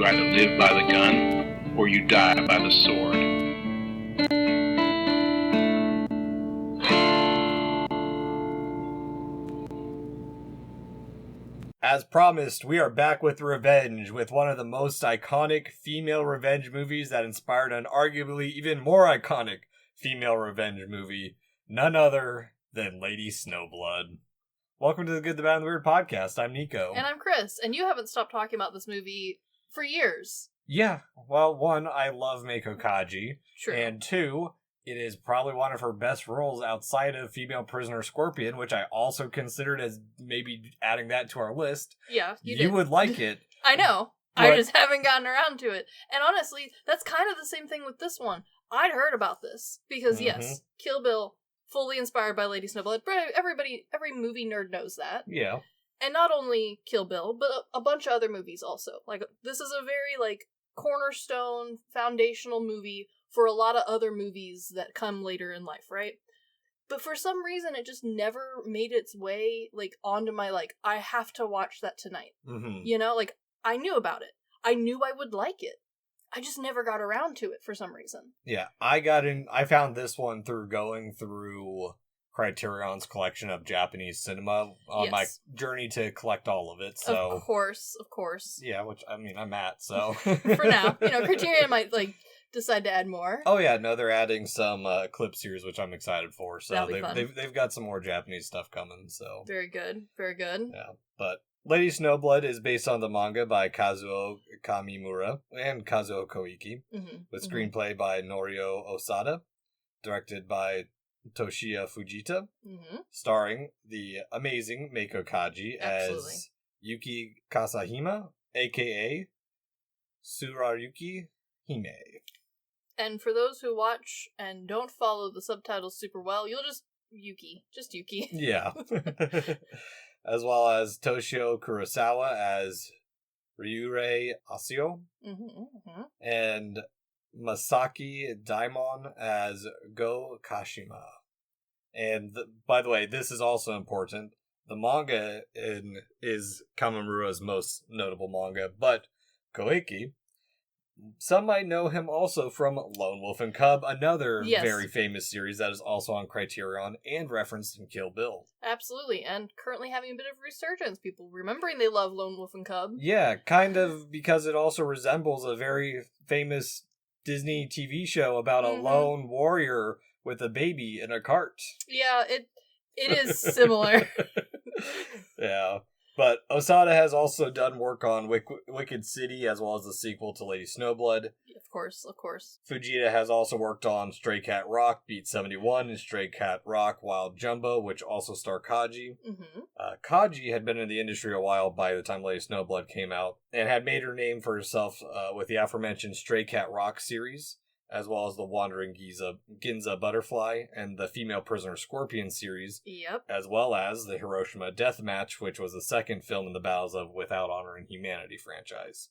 either live by the gun or you die by the sword. As promised, we are back with revenge, with one of the most iconic female revenge movies that inspired an arguably even more iconic female revenge movie, none other than Lady Snowblood. Welcome to the Good, the Bad, and the Weird podcast. I'm Nico. And I'm Chris, and you haven't stopped talking about this movie for years. Yeah, well, one, I love Meiko Kaji, True. And two, it is probably one of her best roles outside of Female Prisoner Scorpion, which I also considered as maybe adding that to our list. Yeah, you did. Would like it. I know. But I just haven't gotten around to it. And honestly, that's kind of the same thing with this one. I'd heard about this because, yes, Kill Bill, fully inspired by Lady Snowblood. Every movie nerd knows that. Yeah. And not only Kill Bill, but a bunch of other movies also. Like, this is a very, cornerstone, foundational movie for a lot of other movies that come later in life, right? But for some reason, it just never made its way, onto my, I have to watch that tonight. Mm-hmm. You know, I knew about it. I knew I would like it. I just never got around to it for some reason. Yeah, I found this one through going through Criterion's collection of Japanese cinema on my journey to collect all of it, so... Of course. Yeah, which, I'm at, so... For now. Criterion might, decide to add more. Oh yeah, no, they're adding some clip series, which I'm excited for, so they've got some more Japanese stuff coming, so... Very good. Yeah, but Lady Snowblood is based on the manga by Kazuo Kamimura and Kazuo Koike, with screenplay by Norio Osada, directed by Toshiya Fujita, starring the amazing Meiko Kaji as Yuki Kasahima, aka Tsurayuki Hime. And for those who watch and don't follow the subtitles super well, you'll just Yuki. Yeah. As well as Toshio Kurosawa as Ryurei Asio, and Masaki Daimon as Go Kashima. And by the way, this is also important. The manga is Kamimura's most notable manga, but Koike, some might know him also from Lone Wolf and Cub, another very famous series that is also on Criterion and referenced in Kill Bill. Absolutely, and currently having a bit of resurgence. People remembering they love Lone Wolf and Cub. Yeah, kind of, because it also resembles a very famous Disney TV show about a lone warrior with a baby in a cart. Yeah, it is similar. Yeah. But Osada has also done work on Wicked City, as well as the sequel to Lady Snowblood. Of course. Fujita has also worked on Stray Cat Rock, Beat 71, and Stray Cat Rock, Wild Jumbo, which also star Kaji. Kaji had been in the industry a while by the time Lady Snowblood came out, and had made her name for herself with the aforementioned Stray Cat Rock series, as well as the Wandering Ginza Butterfly and the Female Prisoner Scorpion series, as well as the Hiroshima Death Match, which was the second film in the Battles of Without Honor and Humanity franchise.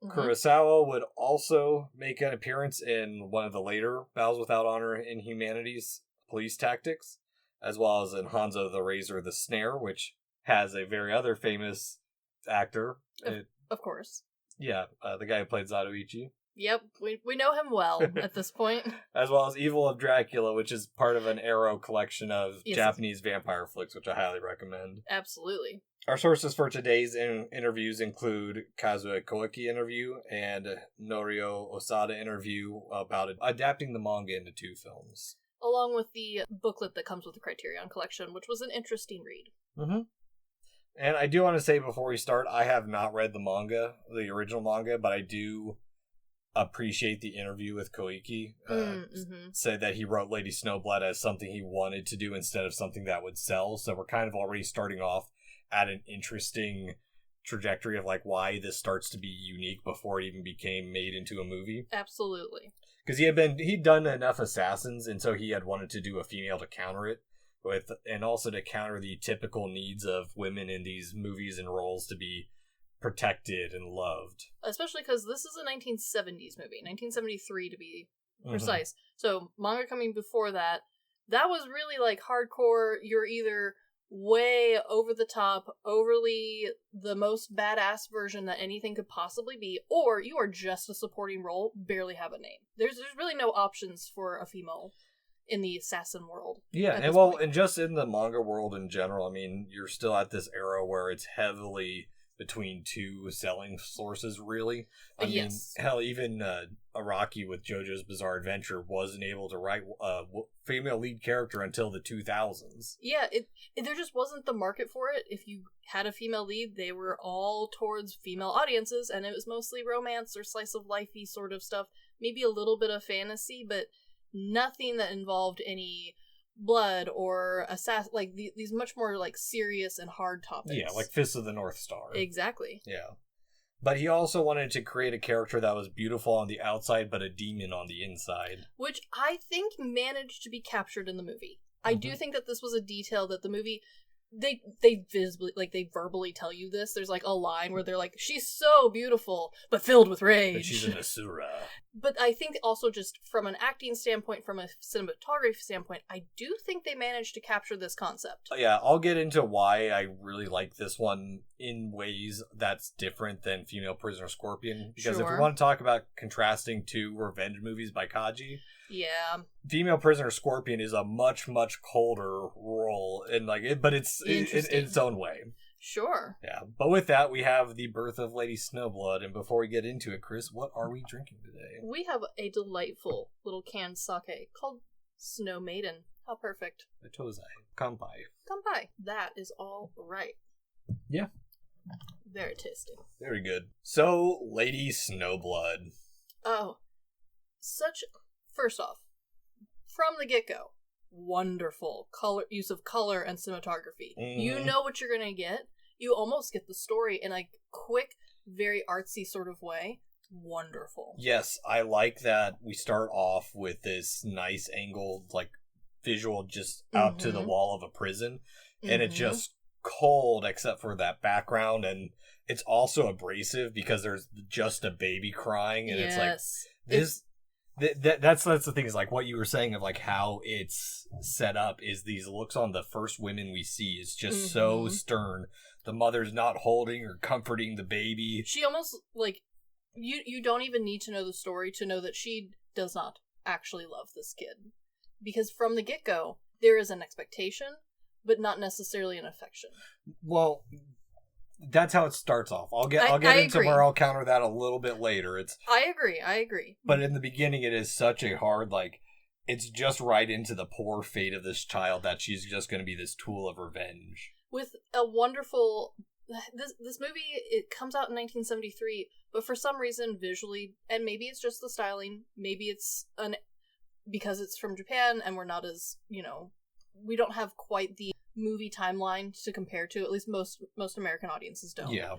Kurosawa would also make an appearance in one of the later Battles Without Honor and Humanity's Police Tactics, as well as in Hanzo the Razor the Snare, which has a very other famous actor. Of course. Yeah, the guy who played Zatoichi. Yep, we know him well at this point. As well as Evil of Dracula, which is part of an Arrow collection of Japanese vampire flicks, which I highly recommend. Absolutely. Our sources for today's interviews include Kazuo Koike interview and Norio Osada interview about adapting the manga into 2 films. Along with the booklet that comes with the Criterion collection, which was an interesting read. And I do want to say before we start, I have not read the original manga, but I do appreciate the interview with Koike. Say that he wrote Lady Snowblood as something he wanted to do instead of something that would sell, so we're kind of already starting off at an interesting trajectory of why this starts to be unique before it even became made into a movie. Absolutely. Because he'd done enough Assassins, and so he had wanted to do a female to counter it and also to counter the typical needs of women in these movies and roles to be protected and loved. Especially because this is a 1970s movie, 1973 to be precise. So manga coming before that was really hardcore. You're either way over the top, overly the most badass version that anything could possibly be, or you are just a supporting role, barely have a name. There's really no options for a female in the assassin world. Yeah, and just in the manga world in general, I mean, you're still at this era where it's heavily between two selling sources, really. I mean, hell, even Araki with JoJo's Bizarre Adventure wasn't able to write a female lead character until the 2000s. Yeah, there just wasn't the market for it. If you had a female lead, they were all towards female audiences, and it was mostly romance or slice of life-y sort of stuff. Maybe a little bit of fantasy, but nothing that involved any blood or like these much more like serious and hard topics. Yeah, like Fist of the North Star. Exactly. Yeah. But he also wanted to create a character that was beautiful on the outside but a demon on the inside. Which I think managed to be captured in the movie. I do think that this was a detail that the movie they visibly, like, they verbally tell you this. There's like a line where they're like, she's so beautiful but filled with rage. But she's an Asura. But I think also just from an acting standpoint, from a cinematography standpoint, I do think they managed to capture this concept. Yeah, I'll get into why I really like this one in ways that's different than Female Prisoner Scorpion. Because if we want to talk about contrasting two revenge movies by Kaji, yeah, Female Prisoner Scorpion is a much, much colder role, and but it's in its own way. Sure. Yeah, but with that, we have the birth of Lady Snowblood, and before we get into it, Chris, what are we drinking today? We have a delightful little canned sake called Snow Maiden. How perfect. Tozai. Kanpai. Kanpai. That is all right. Yeah. Very tasty. Very good. So, Lady Snowblood. Oh, first off, from the get-go, wonderful use of color and cinematography. Mm-hmm. You know what you're gonna get. You almost get the story in a quick, very artsy sort of way. Wonderful. Yes, I like that we start off with this nice angled, like, visual just out to the wall of a prison, and it's just cold except for that background, and it's also abrasive because there's just a baby crying, and it's like this. That's the thing, is like what you were saying of like how it's set up is these looks on the first women we see is just so stern. The mother's not holding or comforting the baby. She almost like you don't even need to know the story to know that she does not actually love this kid, because from the get-go there is an expectation but not necessarily an affection. Well, that's how it starts off. I'll get into agree. Where I'll counter that a little bit later. I agree. But in the beginning, it is such a hard, like, it's just right into the poor fate of this child that she's just going to be this tool of revenge. With a wonderful... This movie, it comes out in 1973, but for some reason, visually, and maybe it's just the styling, maybe it's because it's from Japan, and we're not as, we don't have quite the movie timeline to compare to, at least most American audiences don't. Yeah.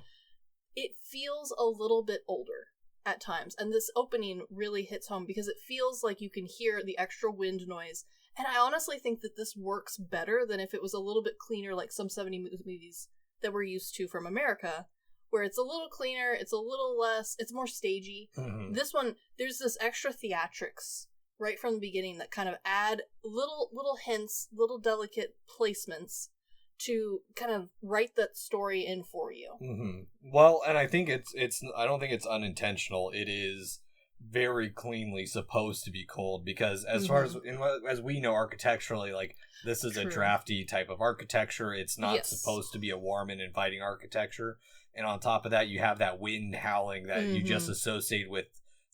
It feels a little bit older at times, and this opening really hits home because it feels like you can hear the extra wind noise, and I honestly think that this works better than if it was a little bit cleaner, like some 70s movies that we're used to from America, where it's a little cleaner, it's a little less, it's more stagey. Mm-hmm. This one, there's this extra theatrics right from the beginning that kind of add little hints, little delicate placements to kind of write that story in for you. Mm-hmm. Well, and I think it's I don't think it's unintentional. It is very cleanly supposed to be cold, because as far as we know architecturally, like, this is a drafty type of architecture. It's not supposed to be a warm and inviting architecture. And on top of that, you have that wind howling that you just associate with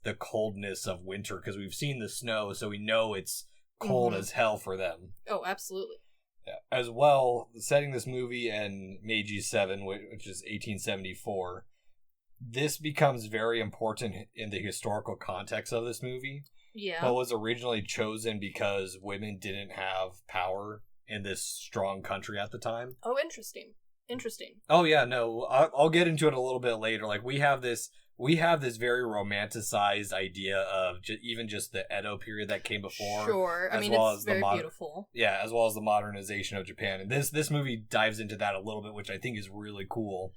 the coldness of winter, because we've seen the snow, so we know it's cold as hell for them. Oh, absolutely. Yeah. As well, setting this movie in Meiji 7, which is 1874, this becomes very important in the historical context of this movie. Yeah. But was originally chosen because women didn't have power in this strong country at the time. Oh, interesting. Oh, yeah, no, I'll get into it a little bit later. Like, we have this very romanticized idea of even just the Edo period that came before. Sure, I mean, it's very beautiful. Yeah, as well as the modernization of Japan. And this movie dives into that a little bit, which I think is really cool.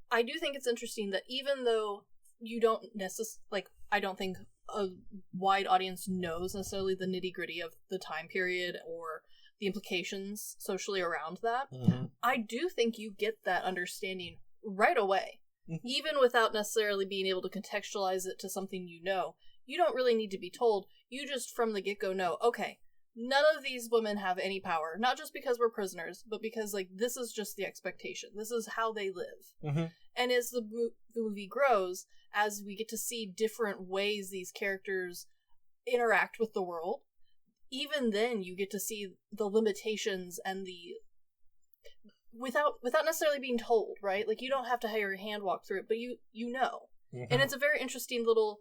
I do think it's interesting that even though you don't I don't think a wide audience knows necessarily the nitty-gritty of the time period or the implications socially around that, Mm-hmm. I do think you get that understanding right away. Even without necessarily being able to contextualize it to something you know. You don't really need to be told. You just from the get-go know, okay, none of these women have any power. Not just because we're prisoners, but because, like, this is just the expectation. This is how they live. Mm-hmm. And as the movie grows, as we get to see different ways these characters interact with the world, even then you get to see the limitations and the... Without necessarily being told, right? Like, you don't have to have your hand walk through it, but you know. Mm-hmm. And it's a very interesting little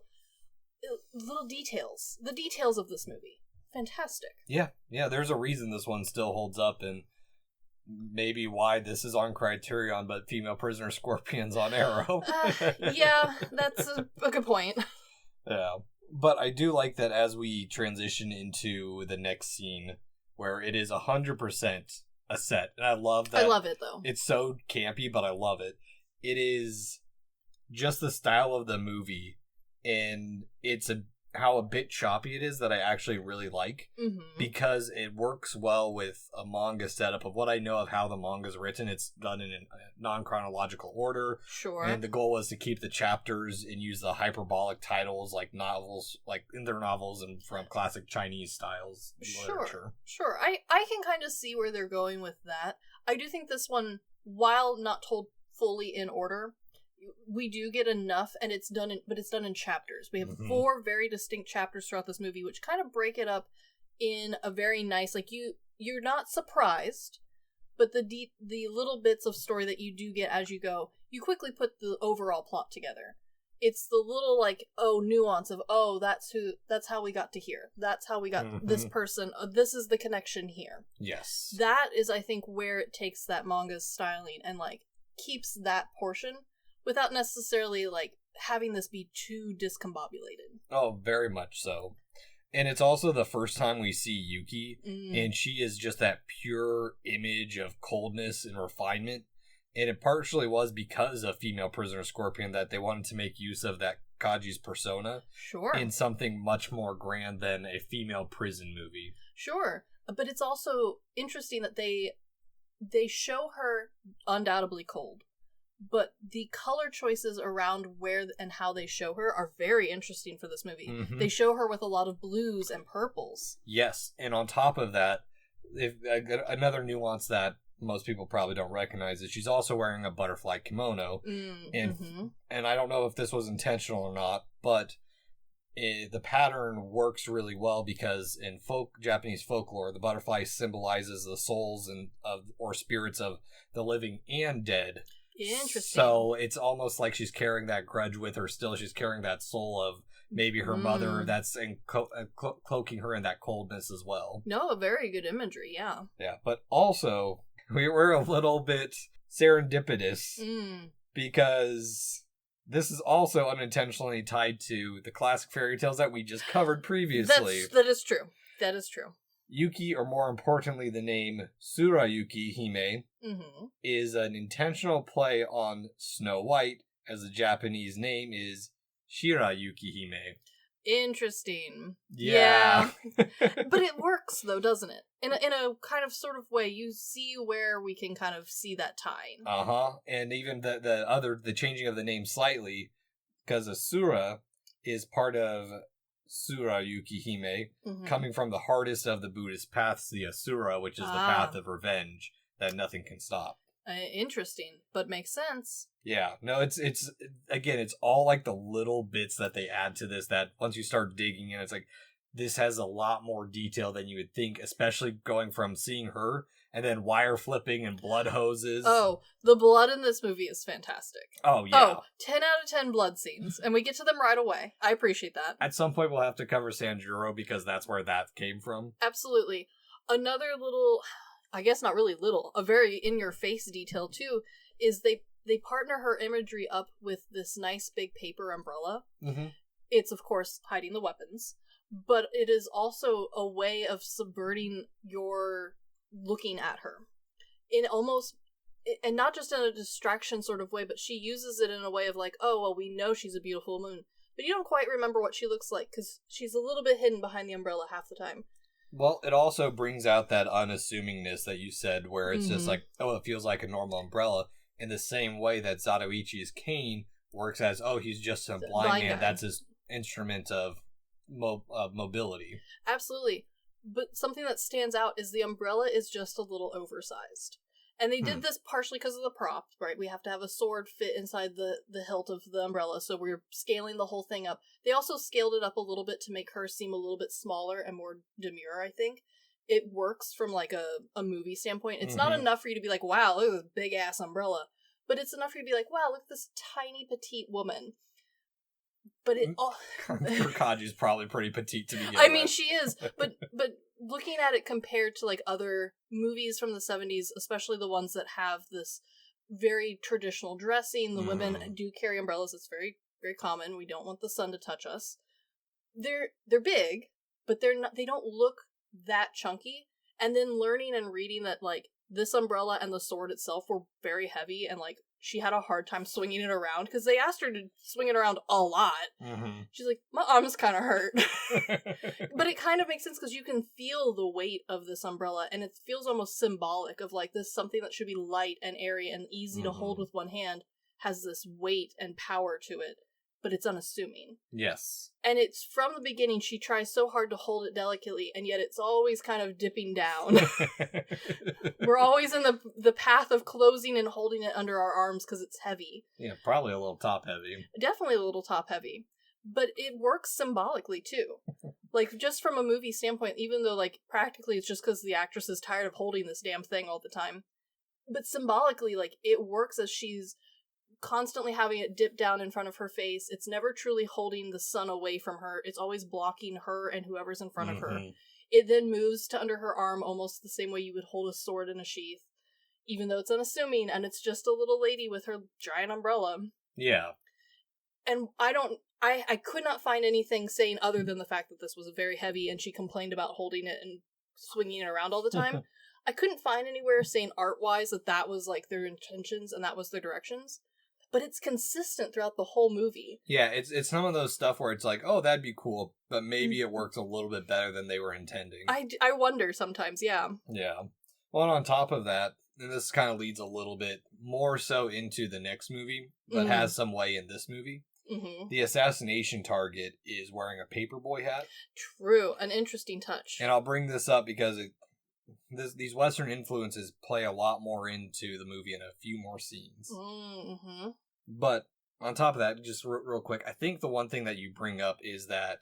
details. The details of this movie. Fantastic. Yeah, there's a reason this one still holds up, and maybe why this is on Criterion, but female prisoner scorpions on Arrow. Yeah, that's a good point. Yeah. But I do like that as we transition into the next scene, where it is 100% a set. And I love that. I love it, though. It's so campy, but I love it. It is just the style of the movie, and it's how a bit choppy it is that I actually really like, because it works well with a manga setup of what I know of how the manga's written. It's done in a non-chronological order. Sure. And the goal was to keep the chapters and use the hyperbolic titles like novels, like in their novels and from classic Chinese styles literature. Sure. I can kind of see where they're going with that. I do think this one, while not told fully in order, we do get enough, and it's done in chapters. We have 4 very distinct chapters throughout this movie, which kind of break it up in a very nice, like, you're not surprised, but the little bits of story that you do get as you go, you quickly put the overall plot together. It's the little, like, nuance of, that's how we got to here. That's how we got this person. This is the connection here. Yes. That is, I think, where it takes that manga's styling and, like, keeps that portion without necessarily, like, having this be too discombobulated. Oh, very much so. And it's also the first time we see Yuki, and she is just that pure image of coldness and refinement. And it partially was because of Female Prisoner Scorpion that they wanted to make use of that Kaji's persona. Sure. In something much more grand than a female prison movie. Sure. But it's also interesting that they show her undoubtedly cold. But the color choices around where and how they show her are very interesting for this movie. They show her with a lot of blues and purples. Yes, and on top of that, another nuance that most people probably don't recognize is she's also wearing a butterfly kimono. And I don't know if this was intentional or not, but the pattern works really well because in Japanese folklore, the butterfly symbolizes the souls or spirits of the living and dead. Interesting. So it's almost like she's carrying that grudge with her still. She's carrying that soul of maybe her mother that's cloaking her in that coldness as well. No, a very good imagery, yeah. Yeah, but also, we were a little bit serendipitous because this is also unintentionally tied to the classic fairy tales that we just covered previously. That is true. That is true. Yuki, or more importantly, the name Tsurayuki Hime, is an intentional play on Snow White, as the Japanese name is Shirayuki Hime. Interesting. Yeah. But it works, though, doesn't it? In a kind of sort of way, you see where we can kind of see that tie. And even the changing of the name slightly, because Asura is part of Tsurayuki Hime, coming from the hardest of the Buddhist paths, the Asura, which is the path of revenge that nothing can stop. Interesting, but makes sense. Yeah, no, it's again, it's all like the little bits that they add to this that once you start digging in, it's like, this has a lot more detail than you would think, especially going from seeing her and then wire flipping and blood hoses. Oh, the blood in this movie is fantastic. Oh, yeah. 10 out of 10 blood scenes, and we get to them right away. I appreciate that. At some point, we'll have to cover Sanjuro because that's where that came from. Absolutely. Another little, I guess not really little, a very in-your-face detail, too, is they partner her imagery up with this nice big paper umbrella. It's, of course, hiding the weapons, but it is also a way of subverting your looking at her in almost, and not just in a distraction sort of way, but she uses it in a way of like, oh, well, we know she's a beautiful moon, but you don't quite remember what she looks like because she's a little bit hidden behind the umbrella half the time. Well, it also brings out that unassummingness that you said, where it's just like, oh, it feels like a normal umbrella, in the same way that Zatoichi's cane works as, oh, he's just a blind man. That's his instrument of mobility. Absolutely. But something that stands out is the umbrella is just a little oversized. And they did this partially because of the prop, right? We have to have a sword fit inside the hilt of the umbrella, so we're scaling the whole thing up. They also scaled it up a little bit to make her seem a little bit smaller and more demure, I think. It works from, like, a movie standpoint. It's not enough for you to be like, wow, look at this big-ass umbrella. But it's enough for you to be like, wow, look at this tiny, petite woman. But it all... Kaji's probably pretty petite to begin with. I mean, she is, but looking at it compared to, like, other movies from the 70s, especially the ones that have this very traditional dressing, the women do carry umbrellas. It's very, very common. We don't want the sun to touch us. They're big, but they don't look that chunky. And then learning and reading that, like, this umbrella and the sword itself were very heavy, and, like, she had a hard time swinging it around, because they asked her to swing it around a lot. She's like, my arms kind of hurt. But it kind of makes sense, because you can feel the weight of this umbrella, and it feels almost symbolic of, like, this something that should be light and airy and easy to hold with one hand has this weight and power to it, but it's unassuming. Yes. And it's from the beginning, she tries so hard to hold it delicately, and yet it's always kind of dipping down. We're always in the path of closing and holding it under our arms because it's heavy. Yeah, probably a little top heavy. Definitely a little top heavy. But it works symbolically, too. Like, just from a movie standpoint, even though, like, practically it's just because the actress is tired of holding this damn thing all the time. But symbolically, like, it works as she's constantly having it dip down in front of her face. It's never truly holding the sun away from her. It's always blocking her and whoever's in front of her. It then moves to under her arm almost the same way you would hold a sword in a sheath, even though it's unassuming, and it's just a little lady with her giant umbrella. Yeah. And I could not find anything saying other than the fact that this was very heavy and she complained about holding it and swinging it around all the time. I couldn't find anywhere saying art-wise that was, like, their intentions and that was their directions. But it's consistent throughout the whole movie. Yeah, it's some of those stuff where it's like, oh, that'd be cool, but maybe it works a little bit better than they were intending. I wonder sometimes, yeah. Yeah. Well, and on top of that, and this kind of leads a little bit more so into the next movie, but has some way in this movie. The assassination target is wearing a paperboy hat. True, an interesting touch. And I'll bring this up because these Western influences play a lot more into the movie in a few more scenes. But on top of that, just real quick, I think the one thing that you bring up is that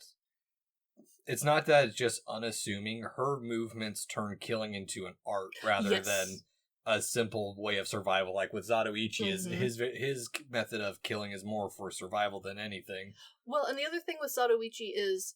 it's not that it's just unassuming. Her movements turn killing into an art rather than a simple way of survival. Like with Zatoichi, his method of killing is more for survival than anything. Well, and the other thing with Zatoichi is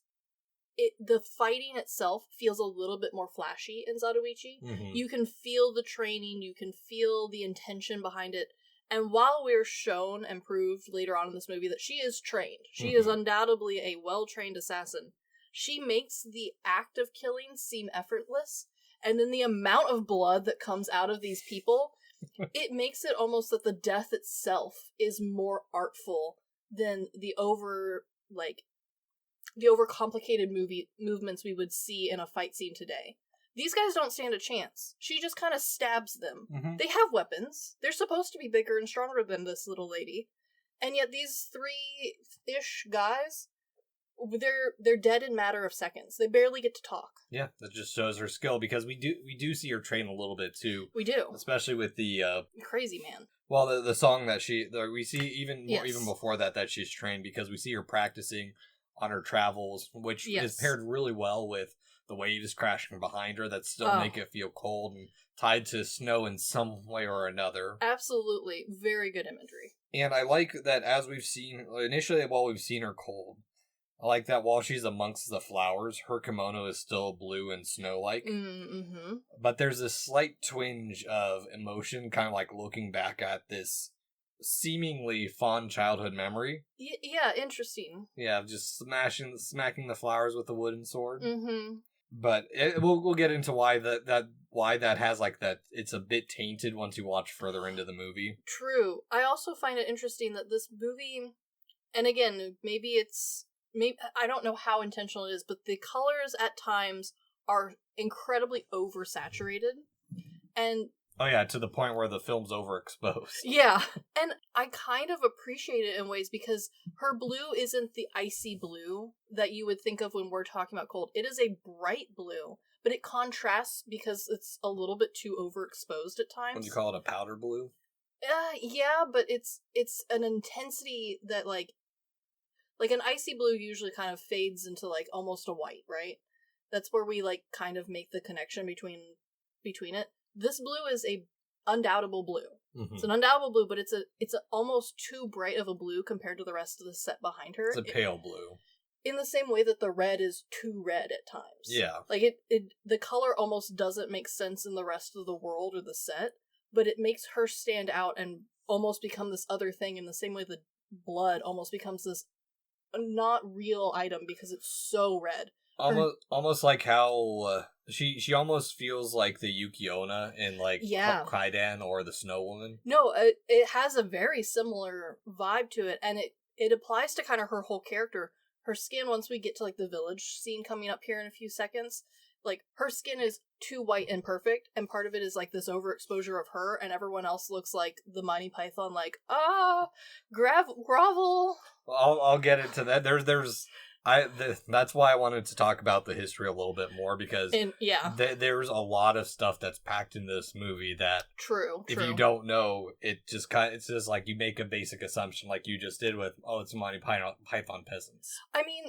the fighting itself feels a little bit more flashy in Zatoichi. You can feel the training, you can feel the intention behind it. And while we're shown and proved later on in this movie that she is trained, she is undoubtedly a well-trained assassin, she makes the act of killing seem effortless. And then the amount of blood that comes out of these people, it makes it almost that the death itself is more artful than the overcomplicated movements we would see in a fight scene today. These guys don't stand a chance. She just kind of stabs them. They have weapons. They're supposed to be bigger and stronger than this little lady. And yet these 3-ish guys, they're dead in a matter of seconds. They barely get to talk. Yeah, that just shows her skill, because we do see her train a little bit too. We do. Especially with the Crazy Man. Well, the song that we see even before that she's trained, because we see her practicing on her travels, which is paired really well with the waves crashing behind her that still make it feel cold and tied to snow in some way or another. Absolutely. Very good imagery. And I like that as we've seen, initially while we've seen her cold, I like that while she's amongst the flowers, her kimono is still blue and snow-like. But there's a slight twinge of emotion, kind of like looking back at this seemingly fond childhood memory. Yeah, interesting. Yeah, just smacking the flowers with a wooden sword. But we'll get into why that has like that. It's a bit tainted once you watch further into the movie. True. I also find it interesting that this movie, and again, maybe I don't know how intentional it is, but the colors at times are incredibly oversaturated. And oh yeah, to the point where the film's overexposed. Yeah, and I kind of appreciate it in ways because her blue isn't the icy blue that you would think of when we're talking about cold. It is a bright blue, but it contrasts because it's a little bit too overexposed at times. Would you call it a powder blue? Yeah, but it's an intensity that like an icy blue usually kind of fades into like almost a white, right? That's where we like kind of make the connection between it. This blue is a undoubtable blue. Mm-hmm. It's an undoubtable blue, but it's a almost too bright of a blue compared to the rest of the set behind her. It's a pale blue. In the same way that the red is too red at times. Yeah. Like the color almost doesn't make sense in the rest of the world or the set, but it makes her stand out and almost become this other thing in the same way the blood almost becomes this not real item because it's so red. Almost like how she almost feels like the Yuki Onna in like Kaidan or the Snow Woman. No, it has a very similar vibe to it, and it applies to kind of her whole character. Her skin, once we get to like the village scene coming up here in a few seconds, like her skin is too white and perfect, and part of it is like this overexposure of her, and everyone else looks like the Monty Python, like grovel. Well, I'll get into that. That's why I wanted to talk about the history a little bit more because there's a lot of stuff that's packed in this movie that if you don't know, it's just like you make a basic assumption like you just did with it's Monty Python peasants. I mean,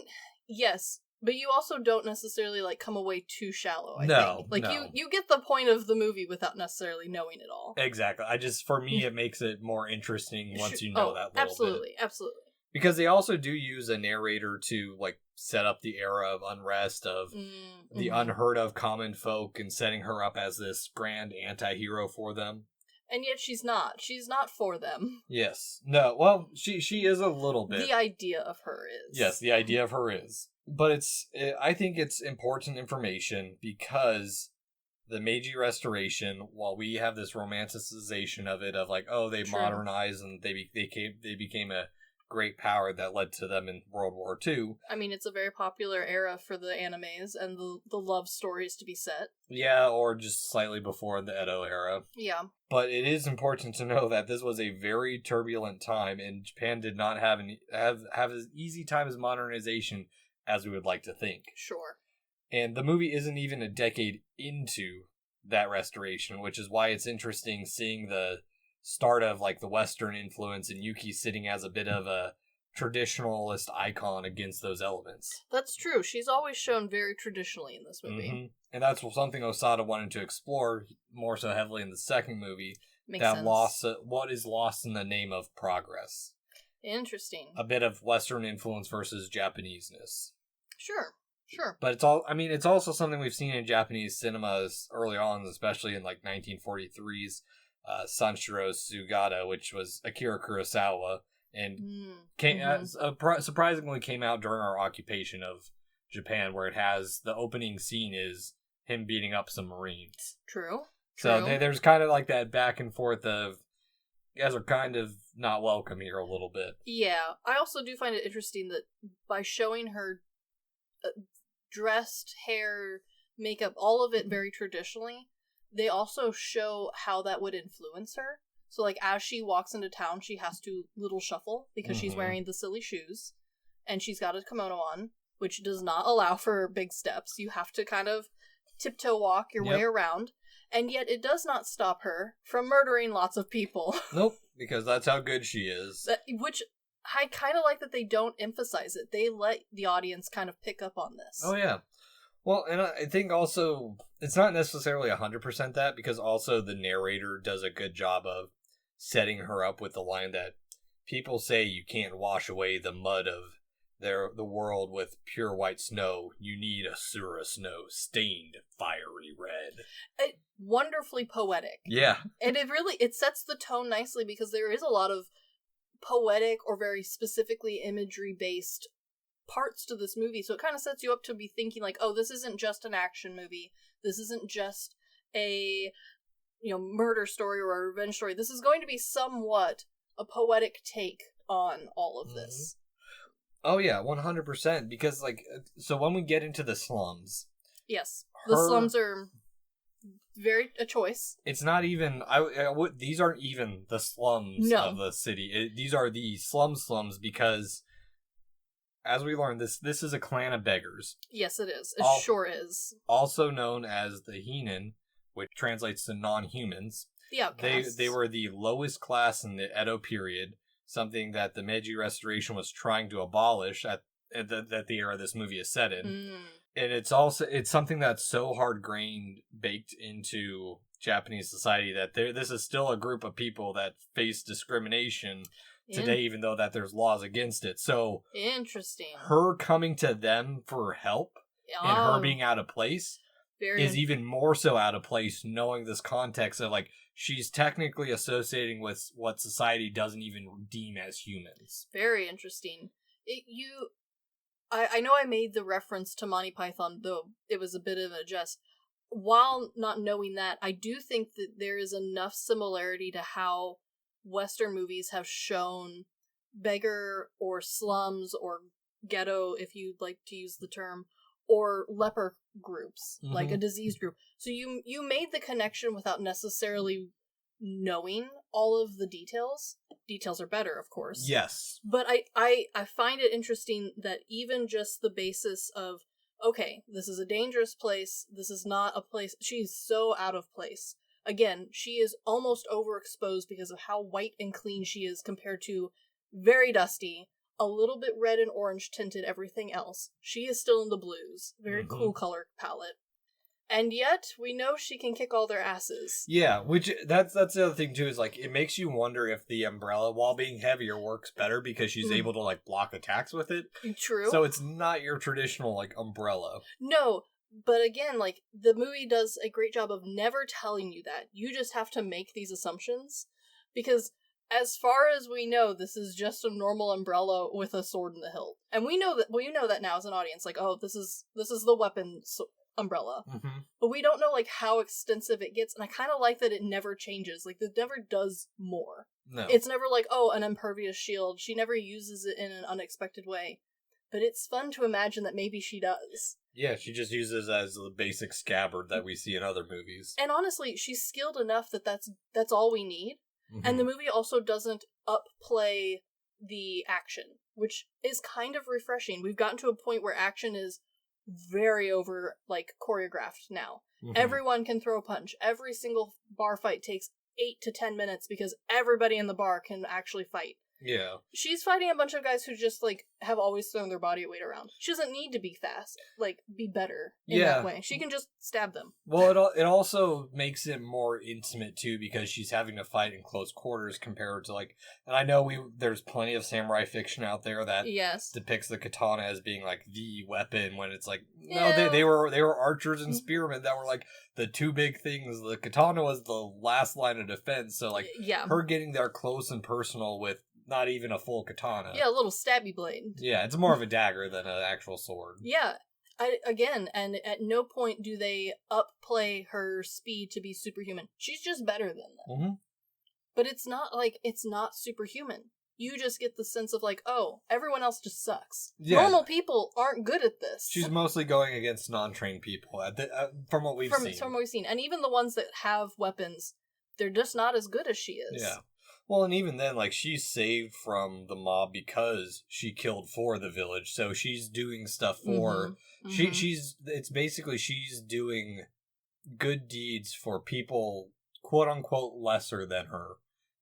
yes, but you also don't necessarily like come away too shallow. I think. Like you get the point of the movie without necessarily knowing it all. Exactly. For me, it makes it more interesting once you know that little bit. Absolutely. Because they also do use a narrator to, like, set up the era of unrest, of the unheard of common folk, and setting her up as this grand anti-hero for them. And yet she's not. She's not for them. Yes. No, well, she is a little bit. The idea of her is. Yes, the idea of her is. But I think it's important information because the Meiji Restoration, while we have this romanticization of it, of like, they modernized and they became a great power that led to them in World War II. I mean, it's a very popular era for the animes and the love stories to be set. Yeah, or just slightly before the Edo era. Yeah. But it is important to know that this was a very turbulent time, and Japan did not have as easy time as modernization as we would like to think. Sure. And the movie isn't even a decade into that restoration, which is why it's interesting seeing the start of like the Western influence and Yuki sitting as a bit of a traditionalist icon against those elements. That's true. She's always shown very traditionally in this movie. Mm-hmm. And that's something Osada wanted to explore more so heavily in the second movie. Makes sense. What is lost in the name of progress. Interesting. A bit of Western influence versus Japaneseness. Sure. But it's also something we've seen in Japanese cinemas early on, especially in like 1943's Sanshiro Sugata, which was Akira Kurosawa, and surprisingly came out during our occupation of Japan, where it has the opening scene is him beating up some Marines. True. So there's kind of like that back and forth of, you guys are kind of not welcome here a little bit. Yeah, I also do find it interesting that by showing her dressed, hair, makeup, all of it very traditionally, they also show how that would influence her. So, like, as she walks into town, she has to little shuffle because she's wearing the silly shoes. And she's got a kimono on, which does not allow for big steps. You have to kind of tiptoe walk your way around. And yet it does not stop her from murdering lots of people. Nope, because that's how good she is. Which I kind of like that they don't emphasize it. They let the audience kind of pick up on this. Oh, yeah. Well, and I think also, it's not necessarily 100% that, because also the narrator does a good job of setting her up with the line that people say you can't wash away the mud of the world with pure white snow. You need Asura snow, stained fiery red. Wonderfully poetic. Yeah. And it sets the tone nicely because there is a lot of poetic or very specifically imagery-based parts to this movie, so it kind of sets you up to be thinking like, oh, this isn't just an action movie, this isn't just a murder story or a revenge story. This is going to be somewhat a poetic take on all of this. Oh yeah, 100%, because so when we get into the slums, Yes. The slums are very a choice. It's not even... these aren't even the slums of the city. These are the slums because, as we learned, this is a clan of beggars. Yes, it is. It sure is. Also known as the Heenan, which translates to non-humans. The outcasts. They were the lowest class in the Edo period, something that the Meiji Restoration was trying to abolish at the era this movie is set in. And it's something that's so hard-grained, baked into Japanese society that this is still a group of people that face discrimination today, even though that there's laws against it. So interesting. Her coming to them for help and her being out of place is even more so out of place, knowing this context of like she's technically associating with what society doesn't even deem as humans. Very interesting. I know I made the reference to Monty Python, though it was a bit of a jest. While not knowing that, I do think that there is enough similarity to how Western movies have shown beggar or slums or ghetto, if you'd like to use the term, or leper groups, like a disease group. So you made the connection without necessarily knowing all of the details. Details are better, of course. Yes. But I find it interesting that even just the basis of, okay, this is a dangerous place, this is not a place, she's so out of place. Again, she is almost overexposed because of how white and clean she is compared to very dusty, a little bit red and orange tinted everything else. She is still in the blues. Very cool color palette. And yet, we know she can kick all their asses. Yeah, which, that's the other thing too, is like, it makes you wonder if the umbrella, while being heavier, works better because she's able to, like, block attacks with it. True. So it's not your traditional, like, umbrella. No, but again, like, the movie does a great job of never telling you that. You just have to make these assumptions. Because, as far as we know, this is just a normal umbrella with a sword in the hilt. And we know that now as an audience, like, oh, this is the weapon umbrella. But we don't know, like, how extensive it gets, and I kind of like that it never changes. Like, it never does more. No. It's never like, oh, an impervious shield. She never uses it in an unexpected way. But it's fun to imagine that maybe she does. Yeah, she just uses it as the basic scabbard that we see in other movies. And honestly, she's skilled enough that that's all we need. And the movie also doesn't upplay the action, which is kind of refreshing. We've gotten to a point where action is very over, like, choreographed now. Everyone can throw a punch. Every single bar fight takes 8 to 10 minutes because everybody in the bar can actually fight. Yeah. She's fighting a bunch of guys who just, like, have always thrown their body weight around. She doesn't need to be fast, like, be better in that way. She can just stab them. Well, it also makes it more intimate, too, because she's having to fight in close quarters compared to, like... And I know there's plenty of samurai fiction out there that depicts the katana as being, like, the weapon, when it's like... No, they were archers and spearmen that were, like, the two big things. The katana was the last line of defense, so, like, her getting there close and personal with not even a full katana. Yeah, a little stabby blade. Yeah, it's more of a dagger than an actual sword. Yeah. And at no point do they upplay her speed to be superhuman. She's just better than them. But it's not superhuman. You just get the sense of, like, oh, everyone else just sucks. Yeah. Normal people aren't good at this. She's mostly going against non-trained people, from what we've seen. From what we've seen. And even the ones that have weapons, they're just not as good as she is. Yeah. Well, and even then, like, she's saved from the mob because she killed for the village, so she's doing stuff for... She's doing good deeds for people, quote-unquote, lesser than her.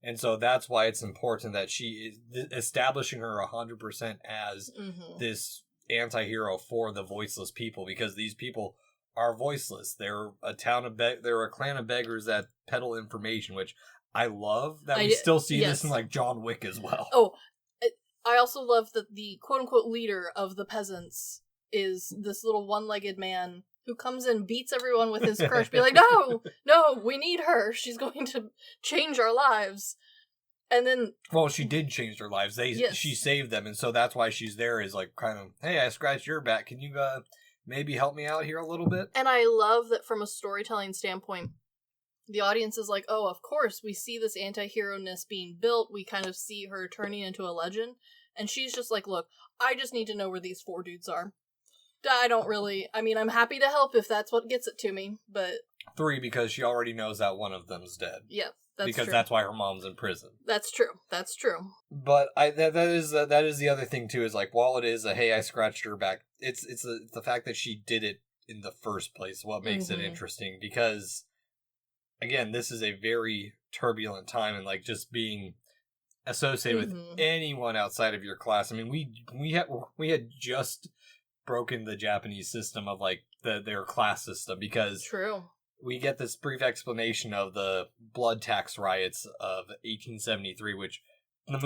And so that's why it's important that she is establishing her 100% as this anti-hero for the voiceless people, because these people are voiceless. They're a they're a clan of beggars that peddle information, which... I love that we still see this in, like, John Wick as well. Oh, I also love that the quote-unquote leader of the peasants is this little one-legged man who comes in, beats everyone with his crutch, be like, no, we need her. She's going to change our lives. And then... Well, she did change their lives. She saved them, and so that's why she's there, is, like, kind of, hey, I scratched your back. Can you maybe help me out here a little bit? And I love that from a storytelling standpoint, the audience is like, oh, of course, we see this anti-hero-ness being built, we kind of see her turning into a legend, and she's just like, look, I just need to know where these 4 dudes are. I don't really... I mean, I'm happy to help if that's what gets it to me, but... 3, because she already knows that one of them's dead. Yeah, that's because true. that's why her mom's in prison. That's true. That's true. But that is the other thing too. Is like, while it is a hey, I scratched her back. It's the fact that she did it in the first place. What makes it interesting, because again, this is a very turbulent time, and like just being associated with anyone outside of your class. I mean, we had just broken the Japanese system of like their class system, because true. We get this brief explanation of the blood tax riots of 1873, which the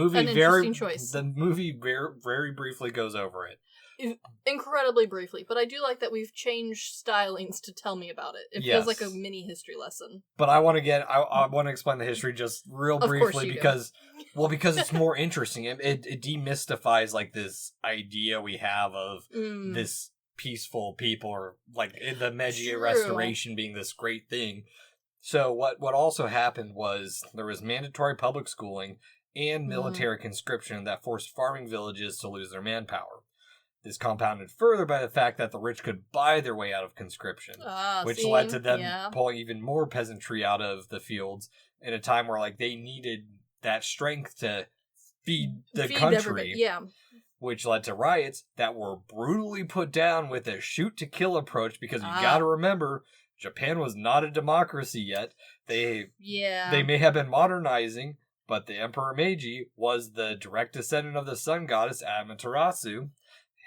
movie very briefly goes over it. Incredibly briefly, but I do like that we've changed stylings to tell me about it. It feels like a mini history lesson. But I want to explain the history just real briefly because it's more interesting. It demystifies like this idea we have of this peaceful people, or like the Meiji Restoration being this great thing. So what also happened was there was mandatory public schooling and military conscription that forced farming villages to lose their manpower. This compounded further by the fact that the rich could buy their way out of conscription, which led to them pulling even more peasantry out of the fields in a time where like they needed that strength to feed the country. Everybody. Yeah. Which led to riots that were brutally put down with a shoot-to-kill approach, because you gotta remember, Japan was not a democracy yet. They may have been modernizing, but the Emperor Meiji was the direct descendant of the sun goddess Amaterasu.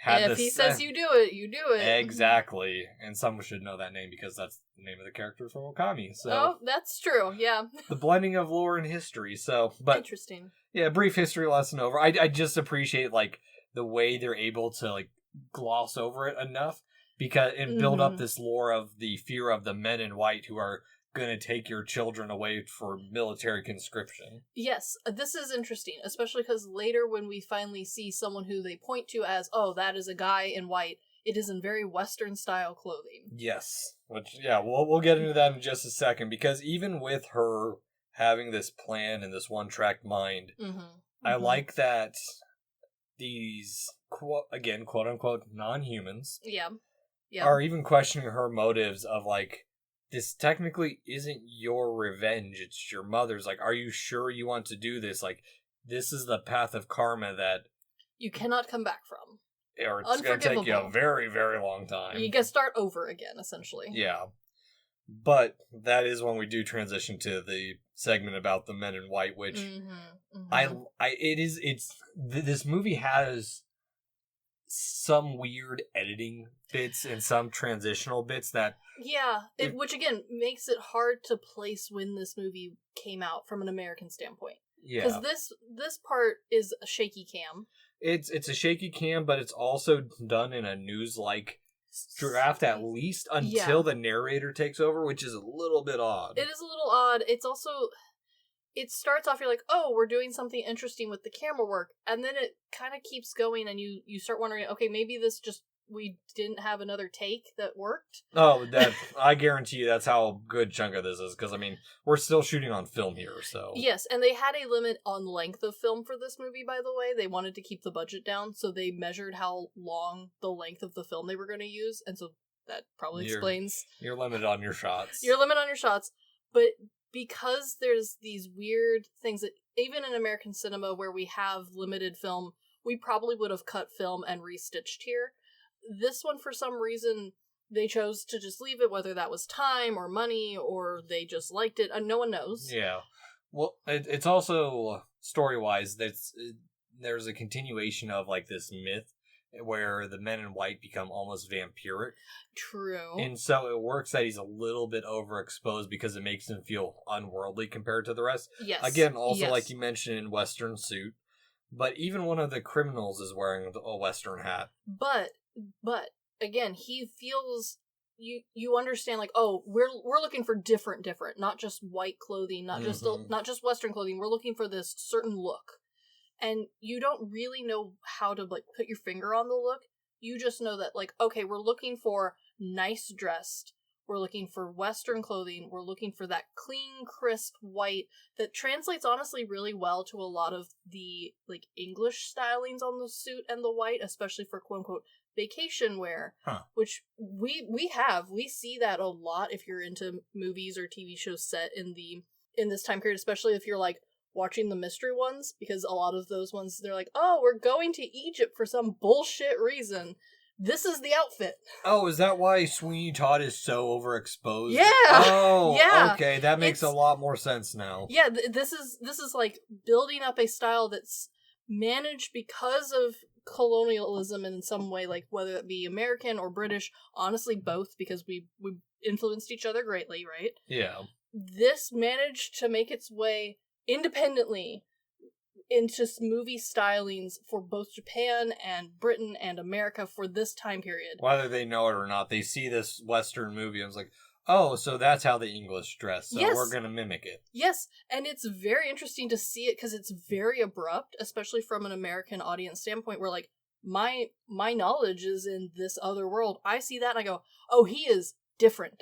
If he says you do it, you do it. Exactly. And someone should know that name, because that's the name of the character from Okami. So, oh, that's true, yeah. The blending of lore and history, but... Interesting. Yeah, brief history lesson over. I just appreciate, like, the way they're able to like gloss over it enough and build up this lore of the fear of the men in white who are going to take your children away for military conscription. Yes, this is interesting, especially because later when we finally see someone who they point to as, oh, that is a guy in white, it is in very Western style clothing. Yes, which we'll get into that in just a second, because even with her having this plan and this one-track mind, I like that these quote-unquote non-humans are even questioning her motives of like, this technically isn't your revenge, it's your mother's. Like, are you sure you want to do this? Like, this is the path of karma that you cannot come back from, or it's going to take you a very, very long time. You can start over again, essentially. Yeah. But that is when we do transition to the segment about the men in white, which this movie has some weird editing bits and some transitional bits that which again makes it hard to place when this movie came out from an American standpoint. Yeah, because this part is a shaky cam. It's a shaky cam, but it's also done in a news-like draft, at least until the narrator takes over, which is a little bit odd. It is a little odd. It's also, it starts off, you're like, oh, we're doing something interesting with the camera work, and then it kind of keeps going, and you start wondering, okay, maybe this just, we didn't have another take that worked. Oh, I guarantee you that's how good chunk of this is, because, I mean, we're still shooting on film here, so... Yes, and they had a limit on length of film for this movie, by the way. They wanted to keep the budget down, so they measured how long the length of the film they were going to use, and so that probably explains... You're limited on your shots. You're limited on your shots, but because there's these weird things that, even in American cinema where we have limited film, we probably would have cut film and restitched here. This one, for some reason, they chose to just leave it, whether that was time or money or they just liked it. No one knows. Yeah. Well, it's also, story-wise, there's a continuation of, like, this myth where the men in white become almost vampiric. True. And so it works that he's a little bit overexposed because it makes him feel unworldly compared to the rest. Yes. Again, also, like you mentioned, in Western suit. But even one of the criminals is wearing a Western hat. But again, he feels, you understand, like, oh, we're looking for different, not just white clothing, not just Western clothing. We're looking for this certain look, and you don't really know how to like put your finger on the look. You just know that, like, okay, we're looking for nice dressed. We're looking for Western clothing. We're looking for that clean, crisp white that translates honestly really well to a lot of the like English stylings on the suit and the white, especially for quote unquote vacation wear, which we see that a lot if you're into movies or TV shows set in this time period, especially if you're like watching the mystery ones, because a lot of those ones, they're like, oh, we're going to Egypt for some bullshit reason. This is the outfit. Oh, is that why Sweeney Todd is so overexposed? Yeah. Oh, yeah. Okay, that makes a lot more sense now. Yeah, this is like building up a style that's managed because of colonialism in some way, like whether it be American or British, honestly both, because we influenced each other greatly, right? Yeah. This managed to make its way independently into movie stylings for both Japan and Britain and America for this time period. Whether they know it or not, they see this Western movie and it's like, oh, so that's how the English dress, so we're going to mimic it. Yes, and it's very interesting to see it because it's very abrupt, especially from an American audience standpoint, where like, my knowledge is in this other world. I see that and I go, oh, he is different.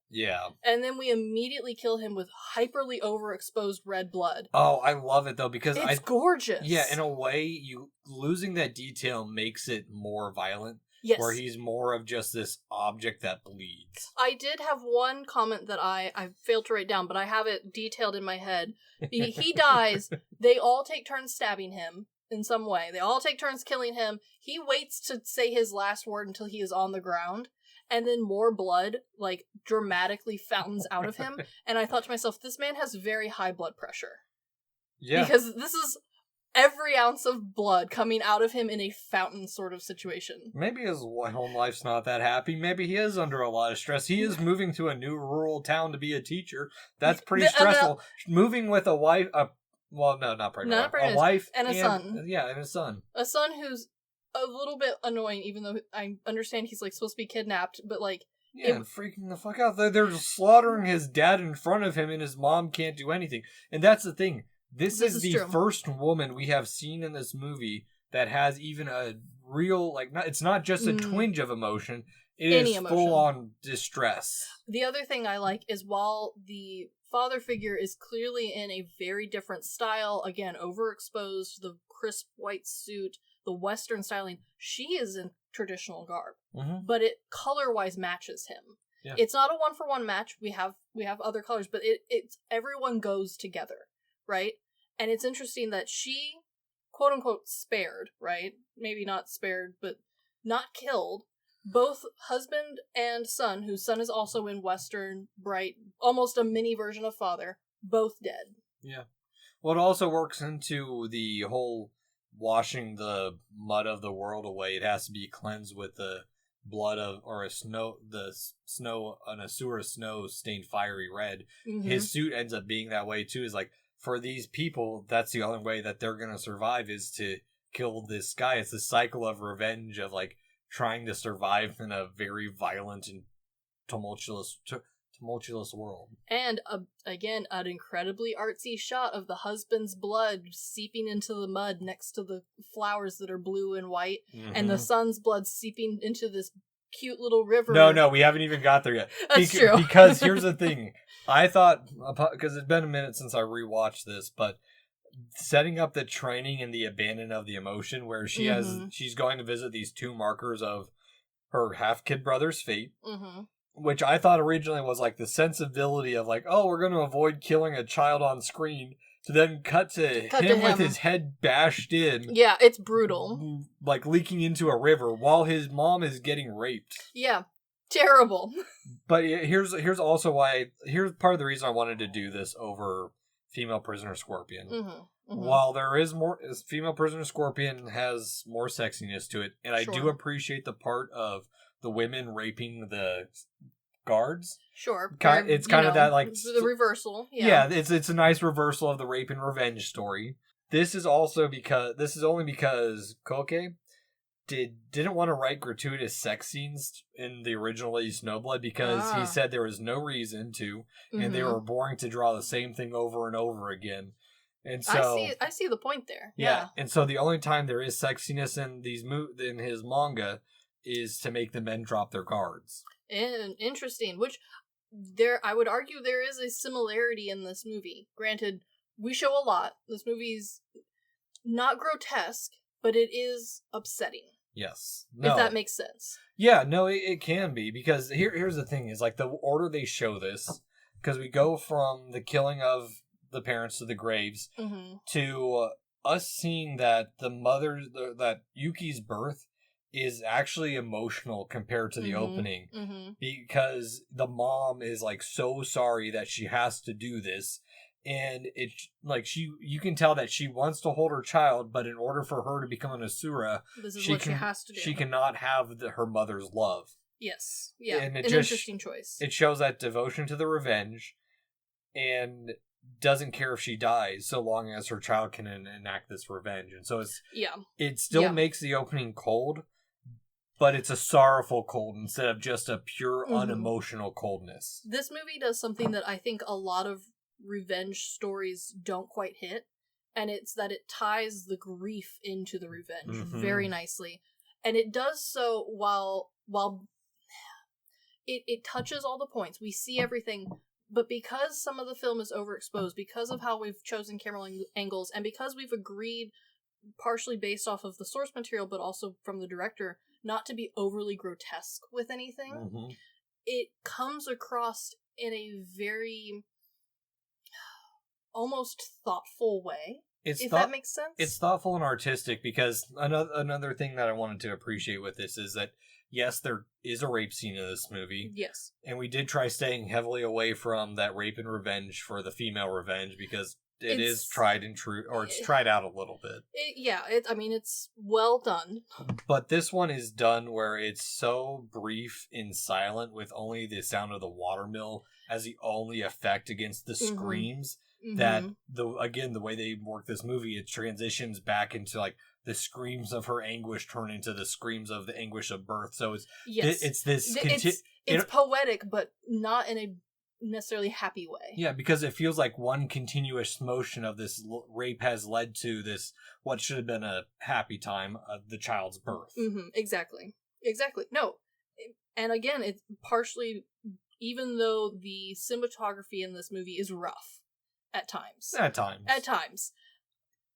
Yeah. And then we immediately kill him with hyperly overexposed red blood. Oh, I love it though, because it's gorgeous. Yeah, in a way, you losing that detail makes it more violent. Yes. Where he's more of just this object that bleeds. I did have one comment that I failed to write down, but I have it detailed in my head. He dies, they all take turns stabbing him in some way. They all take turns killing him. He waits to say his last word until he is on the ground. And then more blood, like, dramatically fountains out of him. And I thought to myself, this man has very high blood pressure. Yeah. Because this is every ounce of blood coming out of him in a fountain sort of situation. Maybe his home life's not that happy. Maybe he is under a lot of stress. He is moving to a new rural town to be a teacher. That's pretty stressful. Moving with a wife, well, no, not pregnant. Not pregnant. A wife and a son. Yeah, and a son. A son who's a little bit annoying, even though I understand he's like supposed to be kidnapped, but like... Yeah, freaking the fuck out. They're slaughtering his dad in front of him and his mom can't do anything. And that's the thing. This is the first woman we have seen in this movie that has even a real, like, it's not just a twinge of emotion. It is full-on distress. The other thing I like is while the father figure is clearly in a very different style, again, overexposed, the crisp white suit, the Western styling, she is in traditional garb. Mm-hmm. But it color-wise matches him. Yeah. It's not a one-for-one match. We have other colors, but it's everyone goes together, right? And it's interesting that she, quote-unquote, spared, right? Maybe not spared, but not killed. Both husband and son, whose son is also in Western, bright, almost a mini version of father, both dead. Yeah. Well, it also works into the whole washing the mud of the world away. It has to be cleansed with the blood of, or an Asura snow stained fiery red. Mm-hmm. His suit ends up being that way too. Is like, for these people, that's the only way that they're gonna survive is to kill this guy. It's the cycle of revenge of like trying to survive in a very violent and tumultuous world. And again, an incredibly artsy shot of the husband's blood seeping into the mud next to the flowers that are blue and white, and the son's blood seeping into this cute little river. No, we haven't even got there yet. That's true. Because here's the thing. I thought, because it's been a minute since I rewatched this, but setting up the training and the abandon of the emotion, where she's going to visit these two markers of her half-kid brother's fate, which I thought originally was like the sensibility of like, oh, we're going to avoid killing a child on screen, to then cut to him with his head bashed in. Yeah, it's brutal. Like leaking into a river while his mom is getting raped. Yeah, terrible. But here's also why, here's part of the reason I wanted to do this over Female Prisoner Scorpion. While there is more, Female Prisoner Scorpion has more sexiness to it, and I do appreciate the part of the women raping the guards. Sure. It's kind of that, like, the reversal. Yeah, it's a nice reversal of the rape and revenge story. This is only because Koke didn't want to write gratuitous sex scenes in the original Lady Snowblood, because he said there was no reason to, and they were boring to draw the same thing over and over again. And so I see the point there. Yeah. And so the only time there is sexiness in his manga is to make the men drop their guards. And interesting, which I would argue there is a similarity in this movie. Granted, we show a lot. This movie's not grotesque, but it is upsetting. Yes. No. If that makes sense. Yeah, no, it can be, because here's the thing, is like the order they show this, because we go from the killing of the parents to the graves to us seeing that that Yuki's birth is actually emotional compared to the opening, because the mom is like so sorry that she has to do this. And it's like you can tell that she wants to hold her child, but in order for her to become an Asura, she has to do. She cannot have her mother's love. Yes, yeah, and an interesting choice. It shows that devotion to the revenge, and doesn't care if she dies, so long as her child can enact this revenge. And so it still makes the opening cold, but it's a sorrowful cold instead of just a pure unemotional coldness. This movie does something that I think a lot of revenge stories don't quite hit, and it's that it ties the grief into the revenge very nicely, and it does so while it touches all the points. We see everything, but because some of the film is overexposed, because of how we've chosen camera angles, and because we've agreed, partially based off of the source material but also from the director, not to be overly grotesque with anything, it comes across in a very almost thoughtful way, that makes sense. It's thoughtful and artistic, because another thing that I wanted to appreciate with this is that, yes, there is a rape scene in this movie. Yes. And we did try staying heavily away from that rape and revenge for the female revenge, because it's tried and true, or it's tried out a little bit. It's well done. But this one is done where it's so brief and silent, with only the sound of the watermill as the only effect against the screams. That the way they work this movie, it transitions back into like the screams of her anguish turn into the screams of the anguish of birth. So it's poetic, but not in a necessarily happy way. Yeah, because it feels like one continuous motion of this rape has led to this what should have been a happy time of the child's birth. Exactly. No, and again, it's partially, even though the cinematography in this movie is rough. At times.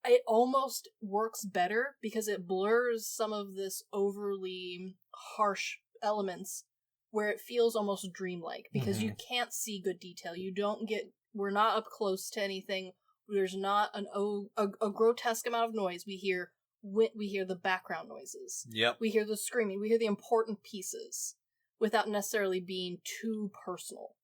It almost works better because it blurs some of this overly harsh elements where it feels almost dreamlike, because you can't see good detail. We're not up close to anything. There's not a grotesque amount of noise. We hear the background noises. Yep. We hear the screaming. We hear the important pieces without necessarily being too personal.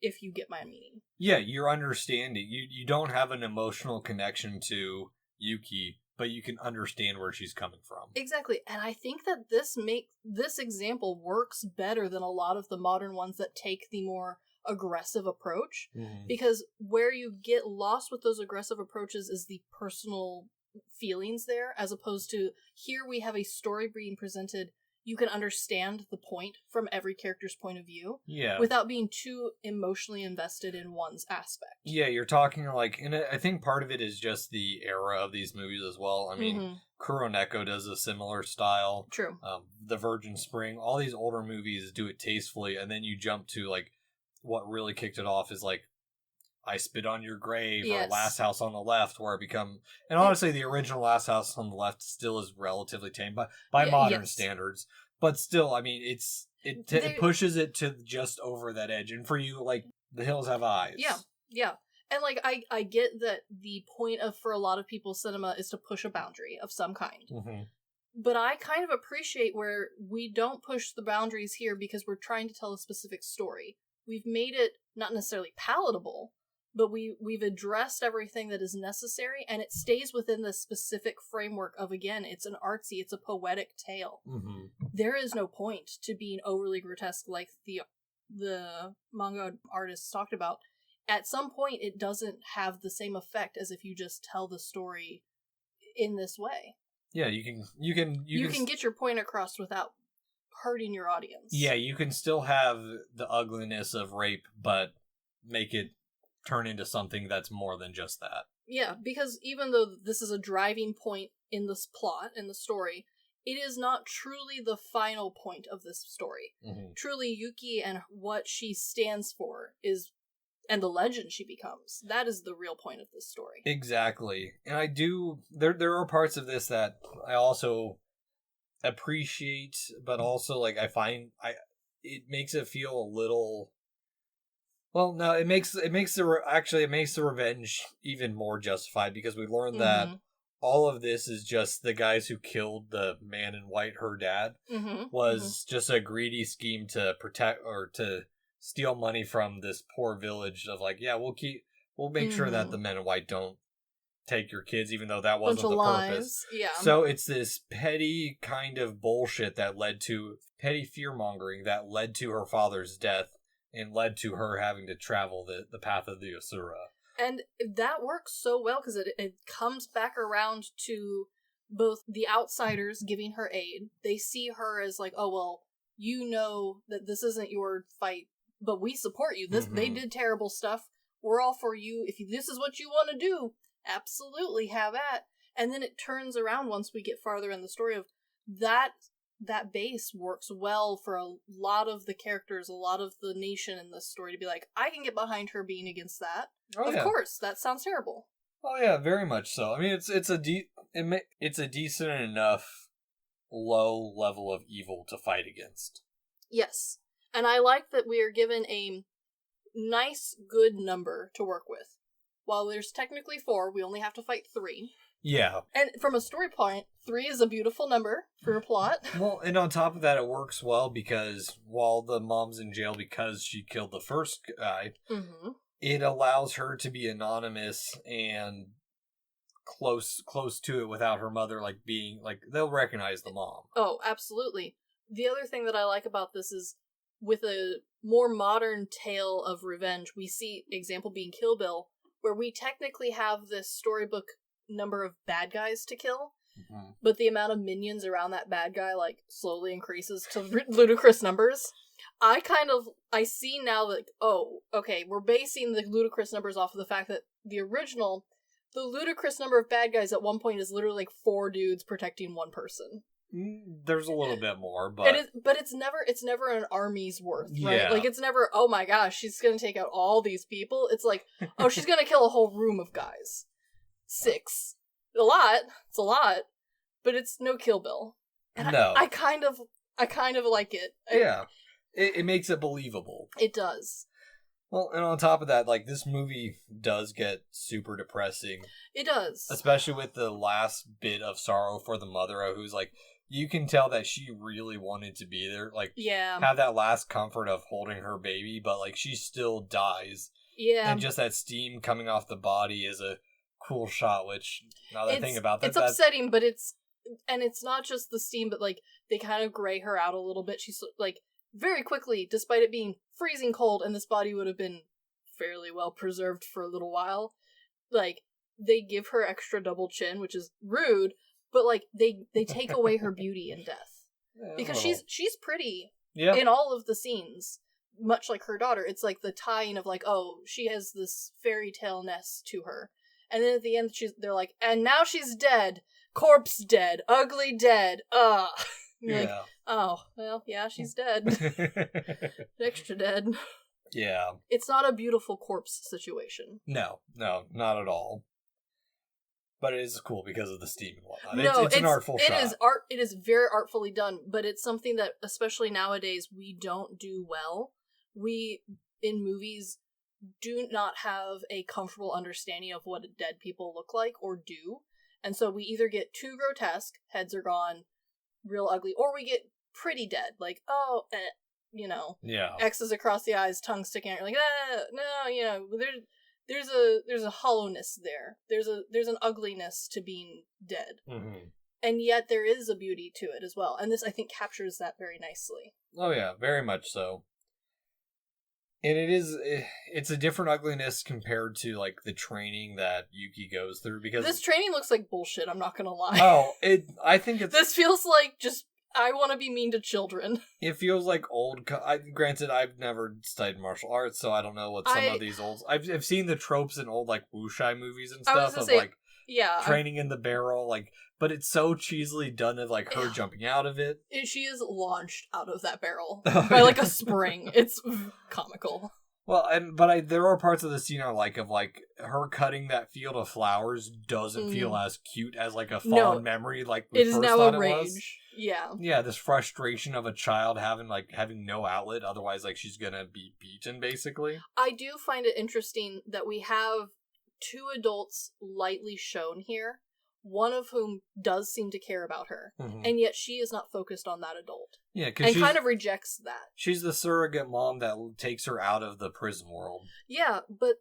If you get my meaning. Yeah, you're understanding. You don't have an emotional connection to Yuki, but you can understand where she's coming from. Exactly. And I think that this example works better than a lot of the modern ones that take the more aggressive approach. Because where you get lost with those aggressive approaches is the personal feelings there, as opposed to here we have a story being presented. You can understand the point from every character's point of view, without being too emotionally invested in one's aspect. Yeah, you're talking like, and I think part of it is just the era of these movies as well. I mean, Kuroneko does a similar style. True. The Virgin Spring, all these older movies do it tastefully, and then you jump to like what really kicked it off is like I Spit on Your Grave, or Last House on the Left, where it become... And honestly, the original Last House on the Left still is relatively tame by modern standards. But still, I mean, it pushes it to just over that edge. And for you, like, The Hills Have Eyes. Yeah. And, like, I get that the point of, for a lot of people, cinema is to push a boundary of some kind. But I kind of appreciate where we don't push the boundaries here because we're trying to tell a specific story. We've made it not necessarily palatable, but we've addressed everything that is necessary, and it stays within the specific framework of, again, it's a poetic tale. There is no point to being overly grotesque like the manga artists talked about. At some point, it doesn't have the same effect as if you just tell the story in this way. Yeah, you can get your point across without hurting your audience. Yeah, you can still have the ugliness of rape, but make it turn into something that's more than just that. Yeah, because even though this is a driving point in this plot, in the story, it is not truly the final point of this story. Truly, Yuki and what she stands for and the legend she becomes, that is the real point of this story. Exactly. And there are parts of this that I also appreciate, but also like I find it makes it feel a little. Well, no, it makes the revenge even more justified because we learned that all of this is just the guys who killed the man in white, her dad, was just a greedy scheme to protect or to steal money from this poor village of like, yeah, we'll make sure that the men in white don't take your kids, even though that wasn't the purpose. Yeah. So it's this petty kind of bullshit that led to petty fear-mongering that led to her father's death and led to her having to travel the path of the Asura. And that works so well because it comes back around to both the outsiders giving her aid. They see her as like, oh, well, you know that this isn't your fight, but we support you. They did terrible stuff. We're all for you. If this is what you want to do, absolutely have at. And then it turns around once we get farther in the story of that base works well for a lot of the characters, a lot of the nation in this story to be like, I can get behind her being against that. Of course, that sounds terrible. Oh yeah, very much so. I mean, it's a decent enough low level of evil to fight against. Yes, and I like that we are given a nice, good number to work with. While there's technically 4, we only have to fight 3. Yeah. And from a story point, 3 is a beautiful number for a plot. Well, and on top of that, it works well because while the mom's in jail because she killed the first guy, it allows her to be anonymous and close to it without her mother, like, being, like, they'll recognize the mom. Oh, absolutely. The other thing that I like about this is, with a more modern tale of revenge, we see example being Kill Bill, where we technically have this storybook number of bad guys to kill, but the amount of minions around that bad guy like slowly increases to ludicrous numbers. I see now that, oh, okay, we're basing the ludicrous numbers off of the fact that the ludicrous number of bad guys at one point is literally like 4 dudes protecting 1 person. There's a little bit more, but it's never an army's worth, right? Yeah. Like, it's never, oh my gosh, she's gonna take out all these people. It's like, oh, she's gonna kill a whole room of guys. 6. It's a lot, but it's no Kill Bill. And no. I kind of like it. Yeah. It makes it believable. It does. Well, and on top of that, like, this movie does get super depressing. It does. Especially with the last bit of sorrow for the mother, who's like, you can tell that she really wanted to be there. Like, have that last comfort of holding her baby, but, like, she still dies. Yeah. And just that steam coming off the body is a cool shot, which, now that I think about that, it's upsetting, but it's not just the steam, but, like, they kind of gray her out a little bit. She's, like, very quickly, despite it being freezing cold, and this body would have been fairly well preserved for a little while, like, they give her extra double chin, which is rude, but, like, they take away her beauty in death. Yeah, because she's pretty in all of the scenes, much like her daughter. It's like the tying of, like, oh, she has this fairy tale-ness to her. And then at the end, they're like, and now she's dead. Corpse dead. Ugly dead. Ugh. You're like, oh, well, yeah, she's dead. Extra dead. Yeah. It's not a beautiful corpse situation. No, not at all. But it is cool because of the steam and whatnot. It's an artful shot. It is very artfully done, but it's something that, especially nowadays, we don't do well. We, in movies, do not have a comfortable understanding of what dead people look like or do. And so we either get too grotesque, heads are gone, real ugly, or we get pretty dead, like, oh, X's across the eyes, tongue sticking out, you're like, no, there's a hollowness there. There's an ugliness to being dead. And yet there is a beauty to it as well. And this, I think, captures that very nicely. Oh yeah, very much so. And it's a different ugliness compared to, like, the training that Yuki goes through, because this training looks like bullshit, I'm not gonna lie. Oh, I think it's... This feels like just, I want to be mean to children. It feels like old... Granted, I've never studied martial arts, so I don't know what some of these old... I've seen the tropes in old, like, wuxia movies and stuff of, like, training in the barrel, like... But it's so cheesily done of, like, her jumping out of it. She is launched out of that barrel by, like, a spring. It's comical. Well, but there are parts of the scene I like, of, like, her cutting that field of flowers doesn't feel as cute as, like, a fond memory like we first thought it was. Yeah, this frustration of a child having no outlet, otherwise she's gonna be beaten, basically. I do find it interesting that we have two adults lightly shown here, one of whom does seem to care about her, and yet she is not focused on that adult. Yeah, because kind of rejects that. She's the surrogate mom that takes her out of the prison world. Yeah, but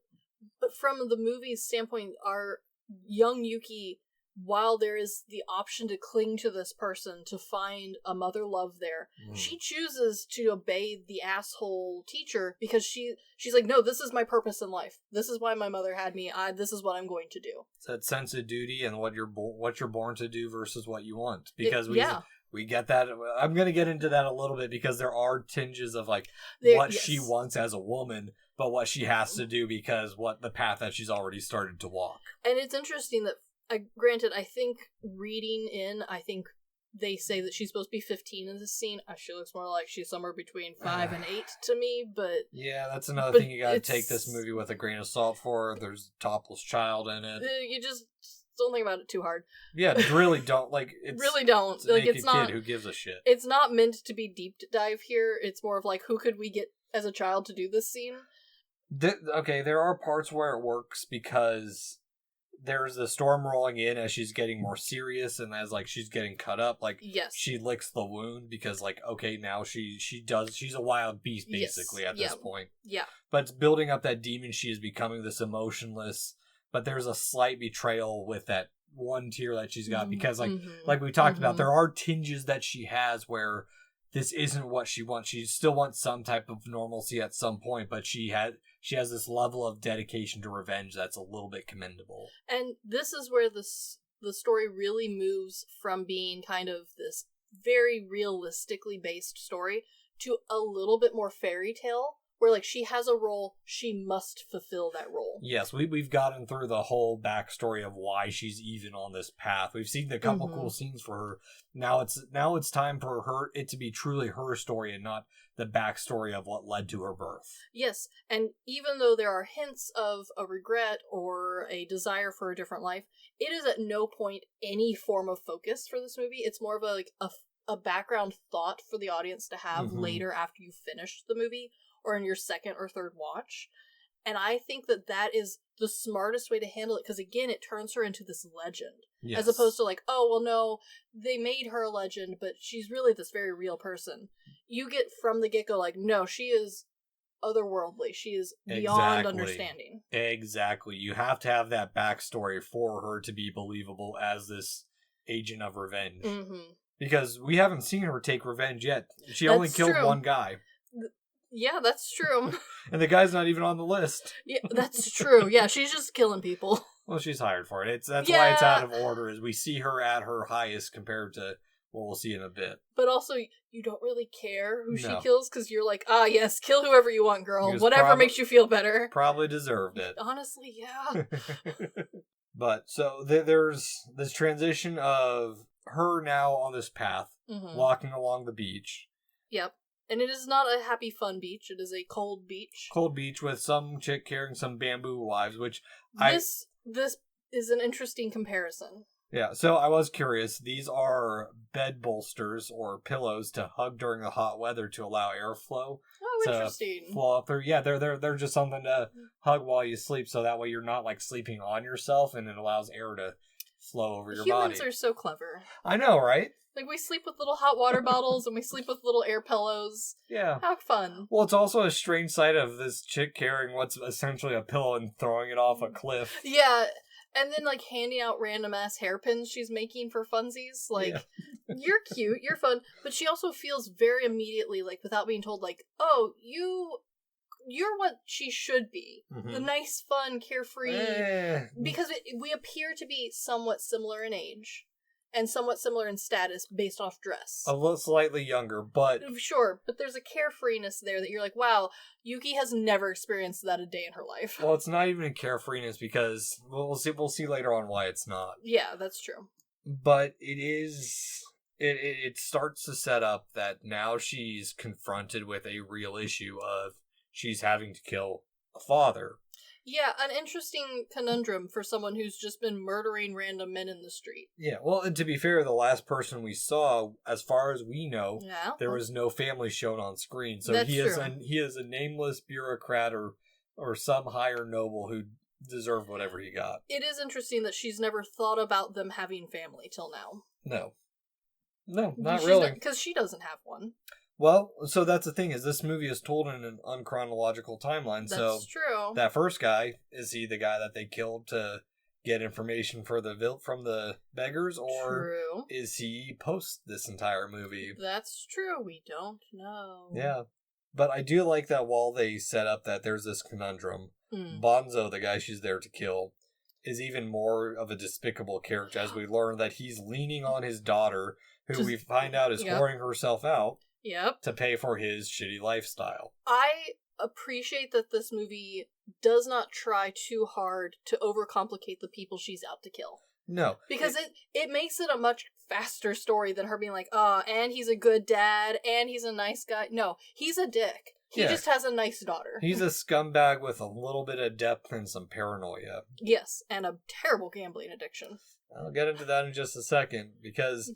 from the movie's standpoint, our young Yuki, while there is the option to cling to this person, to find a mother love there, she chooses to obey the asshole teacher because she's like, no, this is my purpose in life. This is why my mother had me. This is what I'm going to do. It's that sense of duty and what you're born to do versus what you want. Because we get that. I'm going to get into that a little bit because there are tinges of she wants as a woman, but what she has to do because the path that she's already started to walk. And it's interesting that, granted, I think they say that she's supposed to be 15 in this scene. She looks more like she's somewhere between 5 and 8 to me, but... Yeah, that's another thing you gotta take this movie with a grain of salt for. There's a topless child in it. You just don't think about it too hard. Yeah, really don't. Really don't. It's a naked kid who gives a shit. It's not meant to be deep dive here. It's more of who could we get as a child to do this scene? Okay, there are parts where it works because... There's the storm rolling in as she's getting more serious, and as she's getting cut up, yes, she licks the wound because okay, now she's a wild beast basically at this point. Yeah. But it's building up that demon. She is becoming this emotionless, but there's a slight betrayal with that one tear that she's got because like we talked about, there are tinges that she has where this isn't what she wants. She still wants some type of normalcy at some point, but she has this level of dedication to revenge that's a little bit commendable. And this is where the story really moves from being kind of this very realistically based story to a little bit more fairy tale, where she has a role, she must fulfill that role. Yes, we've gotten through the whole backstory of why she's even on this path. We've seen a couple cool scenes for her. Now it's time for it to be truly her story and not the backstory of what led to her birth. Yes, and even though there are hints of a regret or a desire for a different life, it is at no point any form of focus for this movie. It's more of a background thought for the audience to have later after you finish the movie, or in your second or third watch. And I think that is the smartest way to handle it, because again, it turns her into this legend. Yes. As opposed to oh, well, no, they made her a legend, but she's really this very real person. You get from the get-go, no, she is otherworldly. She is beyond understanding. Exactly. You have to have that backstory for her to be believable as this agent of revenge. Because we haven't seen her take revenge yet. She only killed one guy. Yeah, that's true. And the guy's not even on the list. Yeah, that's true. Yeah, she's just killing people. Well, she's hired for it. That's why it's out of order, is we see her at her highest compared to what we'll see in a bit. But also, you don't really care who she kills, because you're yes, kill whoever you want, girl. Whatever makes you feel better. Probably deserved it. Honestly, yeah. But, so, there's this transition of her now on this path, walking along the beach. Yep. And it is not a happy, fun beach. It is a cold beach. Cold beach with some chick carrying some bamboo wives, which This is an interesting comparison. Yeah, so I was curious. These are bed bolsters or pillows to hug during the hot weather to allow airflow. Oh, interesting. Flow up through. Yeah, they're just something to hug while you sleep, so that way you're not sleeping on yourself, and it allows air to flow over your body. Humans are so clever. I know, right? We sleep with little hot water bottles, and we sleep with little air pillows. Yeah. How fun. Well, it's also a strange sight of this chick carrying what's essentially a pillow and throwing it off a cliff. Yeah, and then, handing out random-ass hairpins she's making for funsies. You're cute, you're fun, but she also feels very immediately, without being told, oh, you're what she should be. The nice, fun, carefree. Because we appear to be somewhat similar in age. And somewhat similar in status based off dress. A little slightly younger, but... Sure, but there's a carefreeness there that you're wow, Yuki has never experienced that a day in her life. Well, it's not even a carefreeness because we'll see later on why it's not. Yeah, that's true. But it is... It starts to set up that now she's confronted with a real issue of she's having to kill a father. Yeah, an interesting conundrum for someone who's just been murdering random men in the street. Yeah, well, and to be fair, the last person we saw, as far as we know, Yeah, there was no family shown on screen. So That's he is true. he is a nameless bureaucrat or some higher noble who deserved whatever he got. It is interesting that she's never thought about them having family till now. No, not really. Because she doesn't have one. Well, so that's the thing, is this movie is told in an unchronological timeline. That's true. That first guy, is he the guy that they killed to get information from the beggars, or True. is he post this entire movie? That's true. We don't know. Yeah. But I do like that while they set up that there's this conundrum, Bonzo, the guy she's there to kill, is even more of a despicable character as we learn that he's leaning on his daughter, who we find out is whoring herself out. Yep. To pay for his shitty lifestyle. I appreciate that this movie does not try too hard to overcomplicate the people she's out to kill. No. Because it makes it a much faster story than her being like, and he's a good dad, and he's a nice guy. No, he's a dick. He just has a nice daughter. He's a scumbag with a little bit of depth and some paranoia. Yes, and a terrible gambling addiction. I'll get into that in just a second, because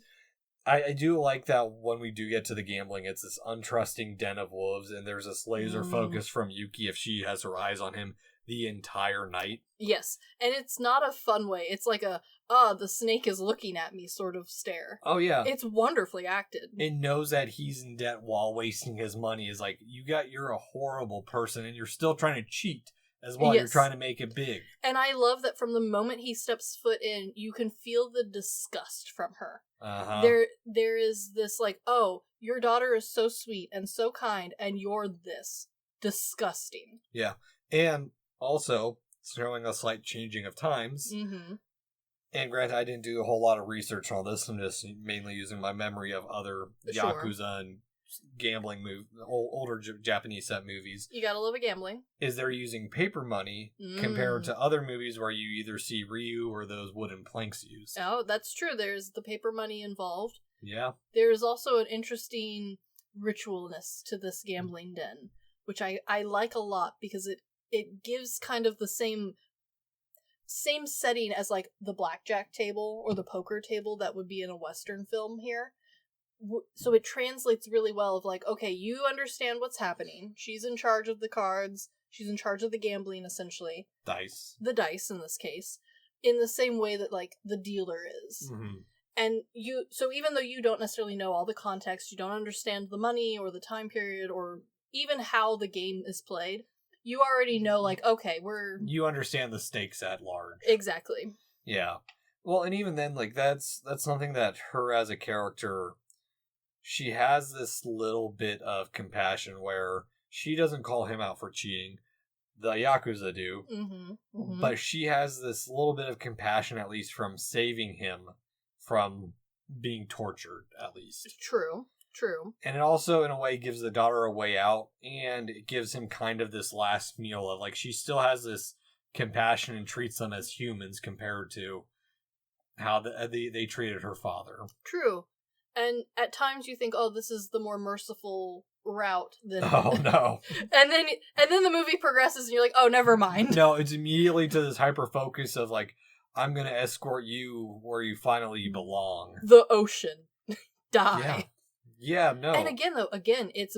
I do like that when we do get to the gambling, it's this untrusting den of wolves, and there's this laser focus from Yuki if she has her eyes on him the entire night. Yes, and it's not a fun way. It's like a, the snake is looking at me sort of stare. Oh, yeah. It's wonderfully acted. It knows that he's in debt while wasting his money. Is like, you're a horrible person, and you're still trying to cheat as well. Yes. You're trying to make it big. And I love that from the moment he steps foot in, you can feel the disgust from her. Uh-huh. There is this like, your daughter is so sweet and so kind, and you're this. Disgusting. Yeah. And also, showing a slight changing of times. Mm-hmm. And granted, I didn't do a whole lot of research on this. I'm just mainly using my memory of other Yakuza and gambling older Japanese set movies. You gotta love a gambling. Is they're using paper money compared to other movies where you either see Ryu or those wooden planks used. Oh, that's true. There's the paper money involved. Yeah. There's also an interesting ritualness to this gambling den, which I like a lot because it gives kind of the same setting as like the blackjack table or the poker table that would be in a Western film here. So it translates really well of like, okay, you understand what's happening. She's in charge of the cards. She's in charge of the gambling, essentially. Dice. The dice, in this case. In the same way that, like, the dealer is. Mm-hmm. And so even though you don't necessarily know all the context, you don't understand the money or the time period or even how the game is played, you already know, like, okay, you understand the stakes at large. Exactly. Yeah. Well, and even then, like, that's something that her as a character, she has this little bit of compassion where she doesn't call him out for cheating. The Yakuza do. Mm-hmm. Mm-hmm. But she has this little bit of compassion, at least, from saving him from being tortured, at least. True. And it also, in a way, gives the daughter a way out, and it gives him kind of this last meal of, like, she still has this compassion and treats them as humans compared to how they treated her father. True. And at times you think, this is the more merciful route than... Oh, no. and then the movie progresses and you're like, oh, never mind. No, it's immediately to this hyper-focus of, like, I'm going to escort you where you finally belong. The ocean. Die. Yeah, no. And again, it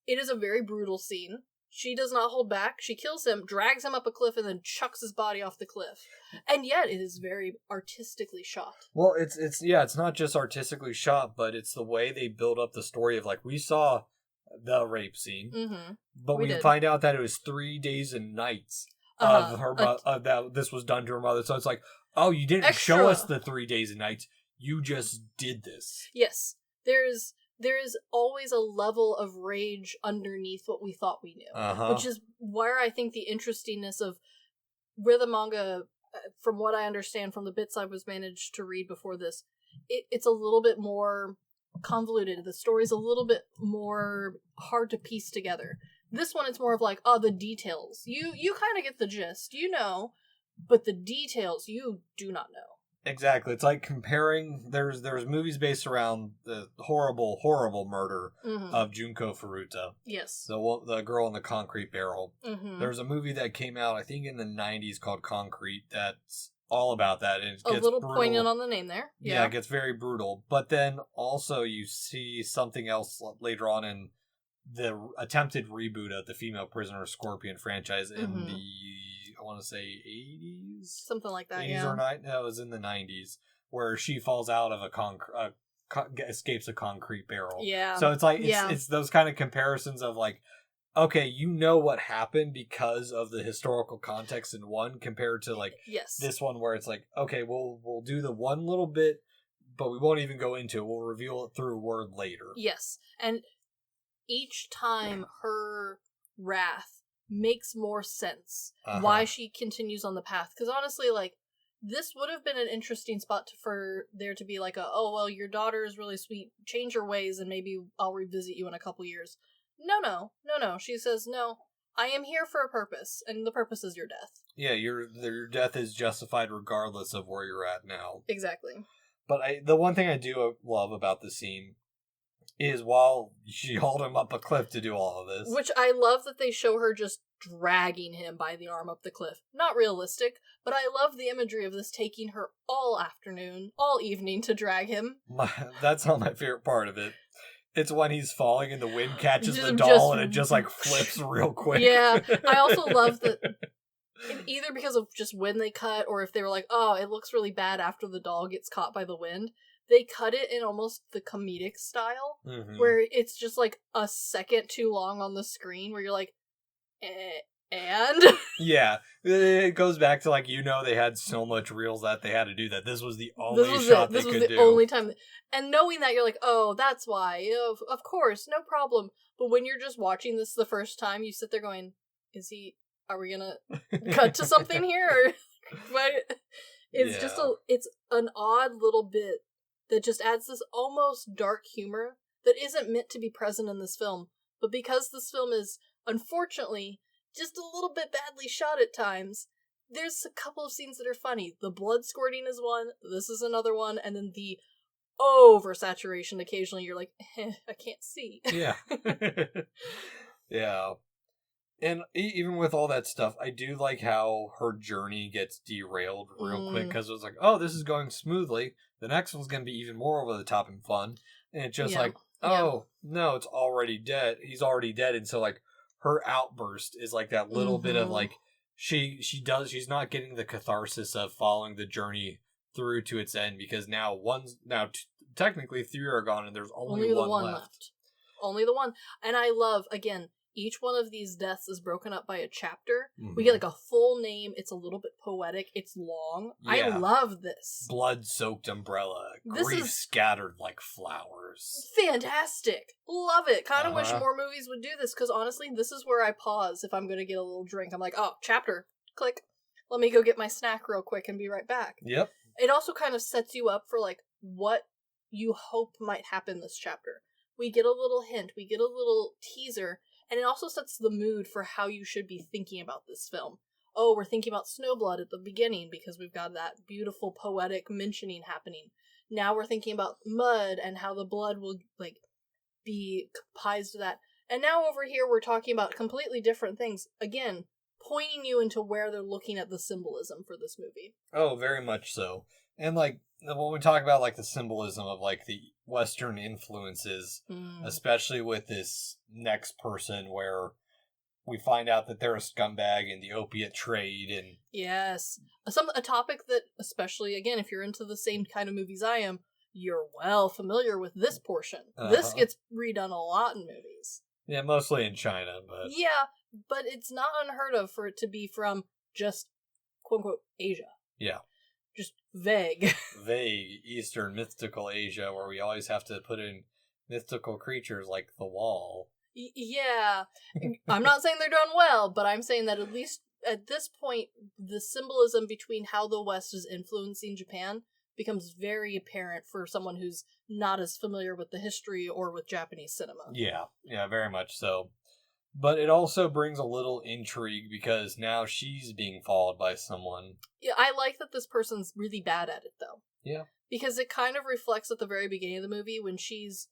is a very brutal scene. She does not hold back. She kills him, drags him up a cliff, and then chucks his body off the cliff. And yet, it is very artistically shot. Well, it's not just artistically shot, but it's the way they build up the story of, like, we saw the rape scene, but we find out that it was 3 days and nights of her that this was done to her mother. So it's like, you didn't show us the 3 days and nights. You just did this. Yes. There is always a level of rage underneath what we thought we knew. Which is where I think the interestingness of where the manga, from what I understand from the bits I was managed to read before this, it's a little bit more convoluted. The story's a little bit more hard to piece together. This one, it's more of like, the details. You kind of get the gist, but the details you do not know. Exactly. It's like comparing. There's movies based around the horrible murder of Junko Furuta. Yes. The girl in the concrete barrel. Mm-hmm. There's a movie that came out, I think, in the 90s called Concrete that's all about that. And it gets a little brutal. poignant on the name there. Yeah, it gets very brutal. But then also you see something else later on in the attempted reboot of the Female Prisoner Scorpion franchise in the, I want to say, 80s? Something like that, 80s or 90s? No, it was in the 90s, where she falls out of escapes a concrete barrel. Yeah. So it's like, it's those kind of comparisons of like, okay, you know what happened because of the historical context in one compared to like this one where it's like, okay, we'll do the one little bit, but we won't even go into it. We'll reveal it through a word later. Yes. And each time her wrath makes more sense why she continues on the path. Because honestly, like, this would have been an interesting spot for there to be like your daughter is really sweet, change your ways and maybe I'll revisit you in a couple years. No. She says, no, I am here for a purpose, and the purpose is your death. Yeah, your death is justified regardless of where you're at now. Exactly. But the one thing I do love about the scene is while she hauled him up a cliff to do all of this. Which I love that they show her just dragging him by the arm up the cliff. Not realistic, but I love the imagery of this taking her all afternoon, all evening to drag him. That's not my favorite part of it. It's when he's falling and the wind catches the doll and it just like flips real quick. Yeah, I also love that either because of just when they cut or if they were like, oh, it looks really bad after the doll gets caught by the wind. They cut it in almost the comedic style where it's just like a second too long on the screen where you're like, and? Yeah, it goes back to like, they had so much reels that they had to do that. This was the only shot they could do. This was the only time. And knowing that, you're like, oh, that's why. Of course, no problem. But when you're just watching this the first time, you sit there going, are we gonna cut to something here? It's just it's an odd little bit that just adds this almost dark humor that isn't meant to be present in this film. But because this film is, unfortunately, just a little bit badly shot at times, there's a couple of scenes that are funny. The blood squirting is one, this is another one, and then the oversaturation occasionally you're like, I can't see. Yeah. Yeah. And even with all that stuff, I do like how her journey gets derailed real quick, because it was like, oh, this is going smoothly. The next one's going to be even more over the top and fun. And it's just like, no, it's already dead. He's already dead. And so like her outburst is like that little bit of like, she's not getting the catharsis of following the journey through to its end, because now technically 3 are gone and there's only one left. Only the one. And I love, again, each one of these deaths is broken up by a chapter. We get like a full name. It's a little bit poetic. It's long. Yeah. I love this. Blood-soaked umbrella. Grief scattered like flowers. Fantastic. Love it. Kind of wish more movies would do this, because honestly, this is where I pause if I'm going to get a little drink. I'm like, oh, chapter. Click. Let me go get my snack real quick and be right back. Yep. It also kind of sets you up for like what you hope might happen this chapter. We get a little hint. We get a little teaser. And it also sets the mood for how you should be thinking about this film. Oh, we're thinking about Snowblood at the beginning because we've got that beautiful poetic mentioning happening. Now we're thinking about mud and how the blood will like be ties to that. And now over here we're talking about completely different things. Again, pointing you into where they're looking at the symbolism for this movie. Oh, very much so. And like when we talk about like the symbolism of like the Western influences, especially with this next person where we find out that they're a scumbag in the opiate trade. And yes, a topic that, especially again, if you're into the same kind of movies I am, you're well familiar with this portion. This gets redone a lot in movies. Yeah, mostly in China, but yeah, but it's not unheard of for it to be from just quote unquote Asia. Yeah. Just vague. Vague Eastern mythical Asia, where we always have to put in mythical creatures like the wall. Yeah. I'm not saying they're doing well, but I'm saying that at least at this point, the symbolism between how the West is influencing Japan becomes very apparent for someone who's not as familiar with the history or with Japanese cinema. Yeah, very much so. But it also brings a little intrigue because now she's being followed by someone. Yeah, I like that this person's really bad at it, though. Yeah. Because it kind of reflects at the very beginning of the movie when she's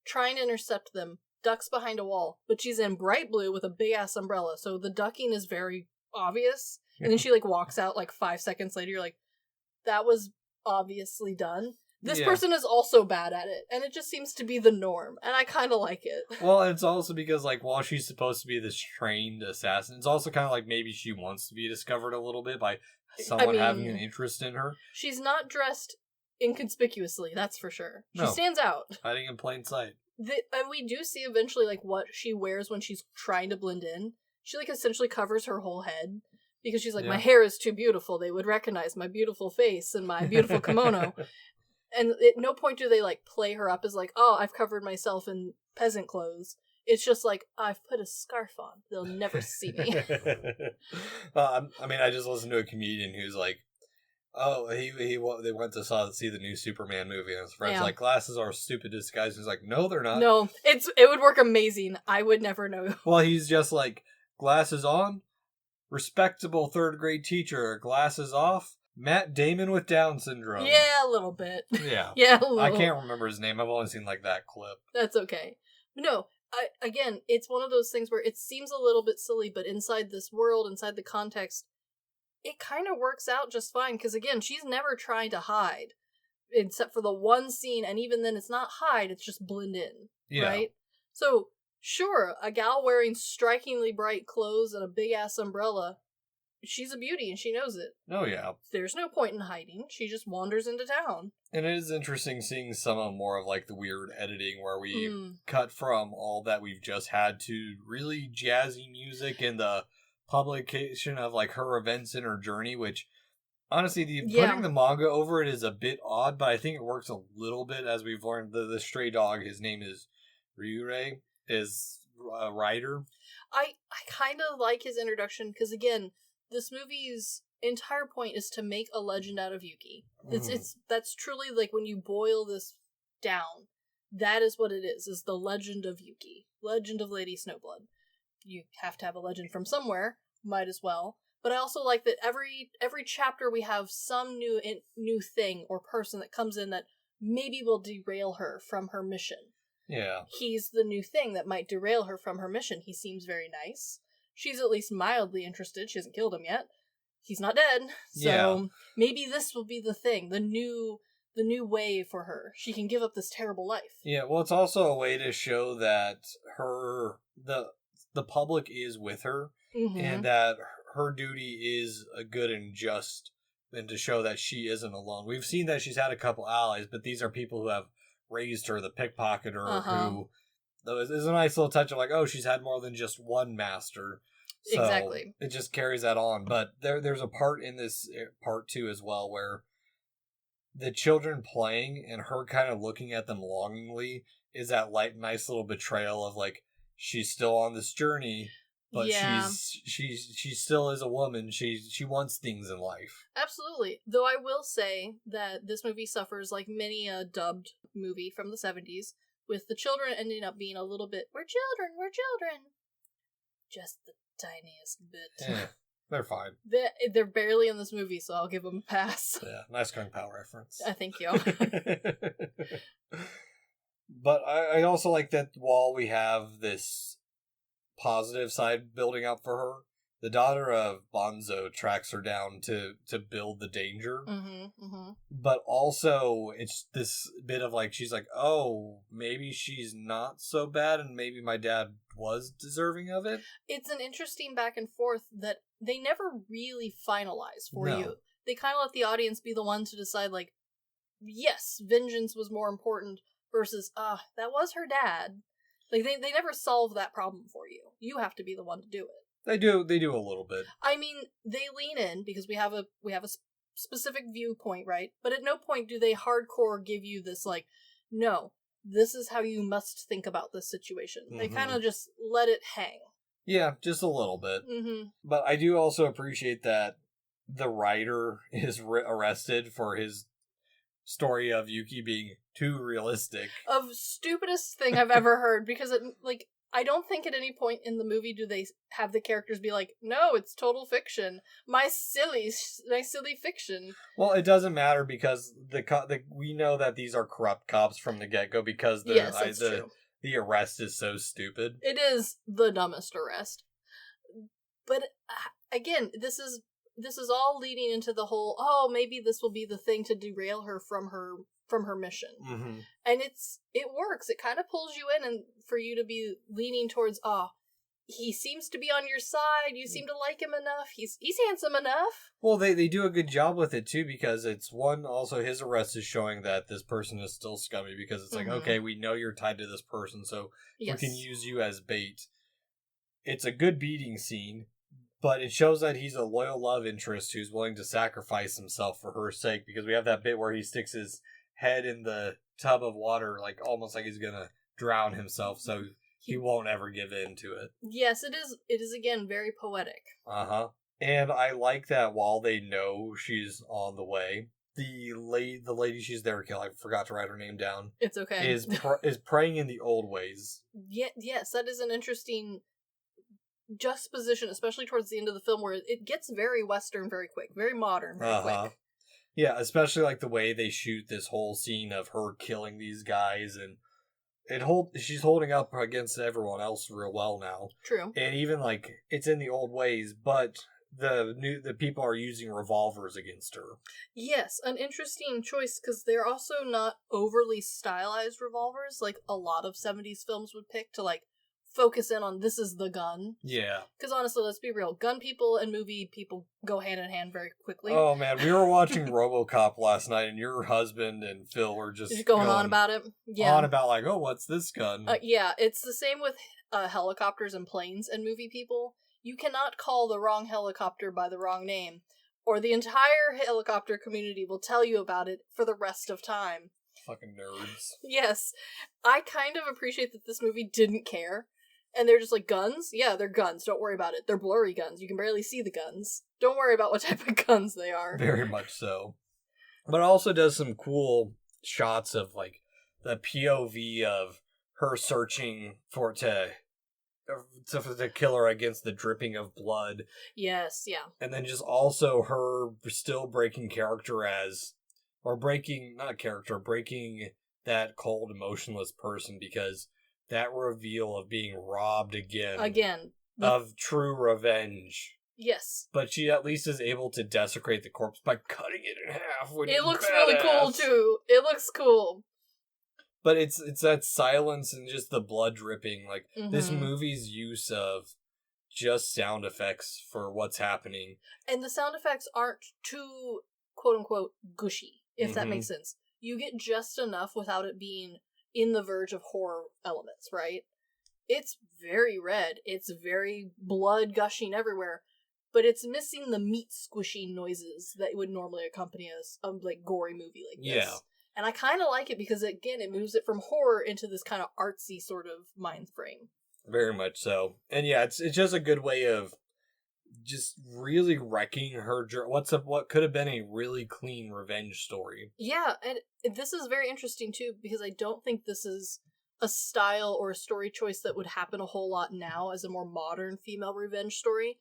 trying to intercept them, ducks behind a wall, but she's in bright blue with a big-ass umbrella, so the ducking is very obvious. And then she, walks out, 5 seconds later, you're like, that was obviously done. This person is also bad at it, and it just seems to be the norm, and I kind of like it. Well, it's also because, while she's supposed to be this trained assassin, it's also kind of maybe she wants to be discovered a little bit by someone having an interest in her. She's not dressed inconspicuously, that's for sure. She stands out. Hiding in plain sight. And we do see eventually, what she wears when she's trying to blend in. She, essentially covers her whole head. Because she's like, my hair is too beautiful. They would recognize my beautiful face and my beautiful kimono. And at no point do they, play her up as oh, I've covered myself in peasant clothes. It's just I've put a scarf on. They'll never see me. Well, I just listened to a comedian who's they went to see the new Superman movie, and his friend's glasses are stupid disguise. He's like, no, they're not. No, it would work amazing. I would never know. Well, he's just glasses on, respectable third-grade teacher, glasses off, Matt Damon with Down syndrome. Yeah, a little bit. Yeah. Yeah, a little. I can't remember his name. I've only seen that clip. That's okay. No, again, it's one of those things where it seems a little bit silly, but inside this world, inside the context, it kind of works out just fine. Because again, she's never trying to hide, except for the one scene, and even then, it's not hide; it's just blend in, right? So. Sure, a gal wearing strikingly bright clothes and a big-ass umbrella, she's a beauty and she knows it. Oh, yeah. There's no point in hiding. She just wanders into town. And it is interesting seeing some of more of the weird editing where we cut from all that we've just had to really jazzy music and the publication of her events in her journey, which honestly, putting the manga over it is a bit odd, but I think it works a little bit as we've learned. The stray dog, his name is Ryurei. Is a writer. I kind of like his introduction because again, this movie's entire point is to make a legend out of Yuki. That's truly when you boil this down, that is what it is the legend of Yuki, legend of Lady Snowblood. You have to have a legend from somewhere, might as well. But I also like that every chapter we have some new thing or person that comes in that maybe will derail her from her mission. Yeah. He's the new thing that might derail her from her mission. He seems very nice. She's at least mildly interested. She hasn't killed him yet. He's not dead. So maybe this will be the thing, the new way for her. She can give up this terrible life. Yeah, well, it's also a way to show that the public is with her, and that her duty is a good and just, and to show that she isn't alone. We've seen that she's had a couple allies, but these are people who have raised her, the pickpocketer, who is a nice little touch of she's had more than just one master. So exactly. It just carries that on. But there's a part in this part 2 as well where the children playing and her kind of looking at them longingly is that nice little betrayal of she's still on this journey, but she still is a woman. She wants things in life. Absolutely. Though I will say that this movie suffers like many a dubbed movie from the 70s, with the children ending up being a little bit, we're children. Just the tiniest bit. Yeah, they're fine. They're barely in this movie, so I'll give them a pass. Yeah, nice Kung Pao reference. Thank you. But I also like that while we have this positive side building up for her, the daughter of Bonzo tracks her down to build the danger. But also, it's this bit of she's like, oh, maybe she's not so bad, and maybe my dad was deserving of it. It's an interesting back and forth that they never really finalize for you. They kind of let the audience be the one to decide, yes, vengeance was more important versus, that was her dad. They never solve that problem for you. You have to be the one to do it. They do a little bit. I mean, they lean in because we have a specific viewpoint, right? But at no point do they hardcore give you this no, this is how you must think about this situation. They kind of just let it hang. Yeah, just a little bit. But I do also appreciate that the writer is arrested for his story of Yuki being too realistic. Of stupidest thing I've ever heard, because it I don't think at any point in the movie do they have the characters be like, no, it's total fiction. My silly fiction. Well, it doesn't matter because we know that these are corrupt cops from the get-go because the arrest is so stupid. It is the dumbest arrest. But again, this is all leading into the whole, oh, maybe this will be the thing to derail her from her mission. Mm-hmm. And it works. It kind of pulls you in and for you to be leaning towards, he seems to be on your side. You seem to like him enough. He's handsome enough. Well, they do a good job with it too because it's one, also his arrest is showing that this person is still scummy because it's like, okay, we know you're tied to this person, so we can use you as bait. It's a good beating scene, but it shows that he's a loyal love interest who's willing to sacrifice himself for her sake because we have that bit where he sticks his head in the tub of water, like almost like he's gonna drown himself, so he won't ever give in to it. Yes, it is again very poetic. And I like that while they know she's on the way, the lady she's there to kill, I forgot to write her name down. It's okay. Is praying in the old ways. Yes, that is an interesting juxtaposition, especially towards the end of the film, where it gets very Western very quick, very modern very quick. Yeah, especially like the way they shoot this whole scene of her killing these guys, and she's holding up against everyone else real well now. True. And even like it's in the old ways, but the people are using revolvers against her. Yes, an interesting choice because they're also not overly stylized revolvers like a lot of 70s films would pick to like focus in on this is the gun. Yeah. Because honestly, let's be real. Gun people and movie people go hand in hand very quickly. Oh man, we were watching RoboCop last night and your husband and Phil were just going on about it. Yeah. On about like, oh, what's this gun? Yeah, it's the same with helicopters and planes and movie people. You cannot call the wrong helicopter by the wrong name, or the entire helicopter community will tell you about it for the rest of time. Fucking nerds. Yes. I kind of appreciate that this movie didn't care. And they're just like, guns? Yeah, they're guns. Don't worry about it. They're blurry guns. You can barely see the guns. Don't worry about what type of guns they are. Very much so. But it also does some cool shots of, like, the POV of her searching for the killer against the dripping of blood. Yes, yeah. And then just also her still breaking that cold, emotionless person because that reveal of being robbed again of true revenge. Yes. But she at least is able to desecrate the corpse by cutting it in half. It looks really cool, too. It looks cool. But it's that silence and just the blood dripping. Like, this movie's use of just sound effects for what's happening. And the sound effects aren't too, quote-unquote, gushy, if that makes sense. You get just enough without it being in the verge of horror elements, right? It's very red. It's very blood gushing everywhere. But it's missing the meat squishing noises that would normally accompany a like gory movie like this. Yeah. And I kind of like it because, again, it moves it from horror into this kind of artsy sort of mind frame. Very much so. And yeah, it's just a good way of just really wrecking her what could have been a really clean revenge story. Yeah, and this is very interesting too because I don't think this is a style or a story choice that would happen a whole lot now as a more modern female revenge story.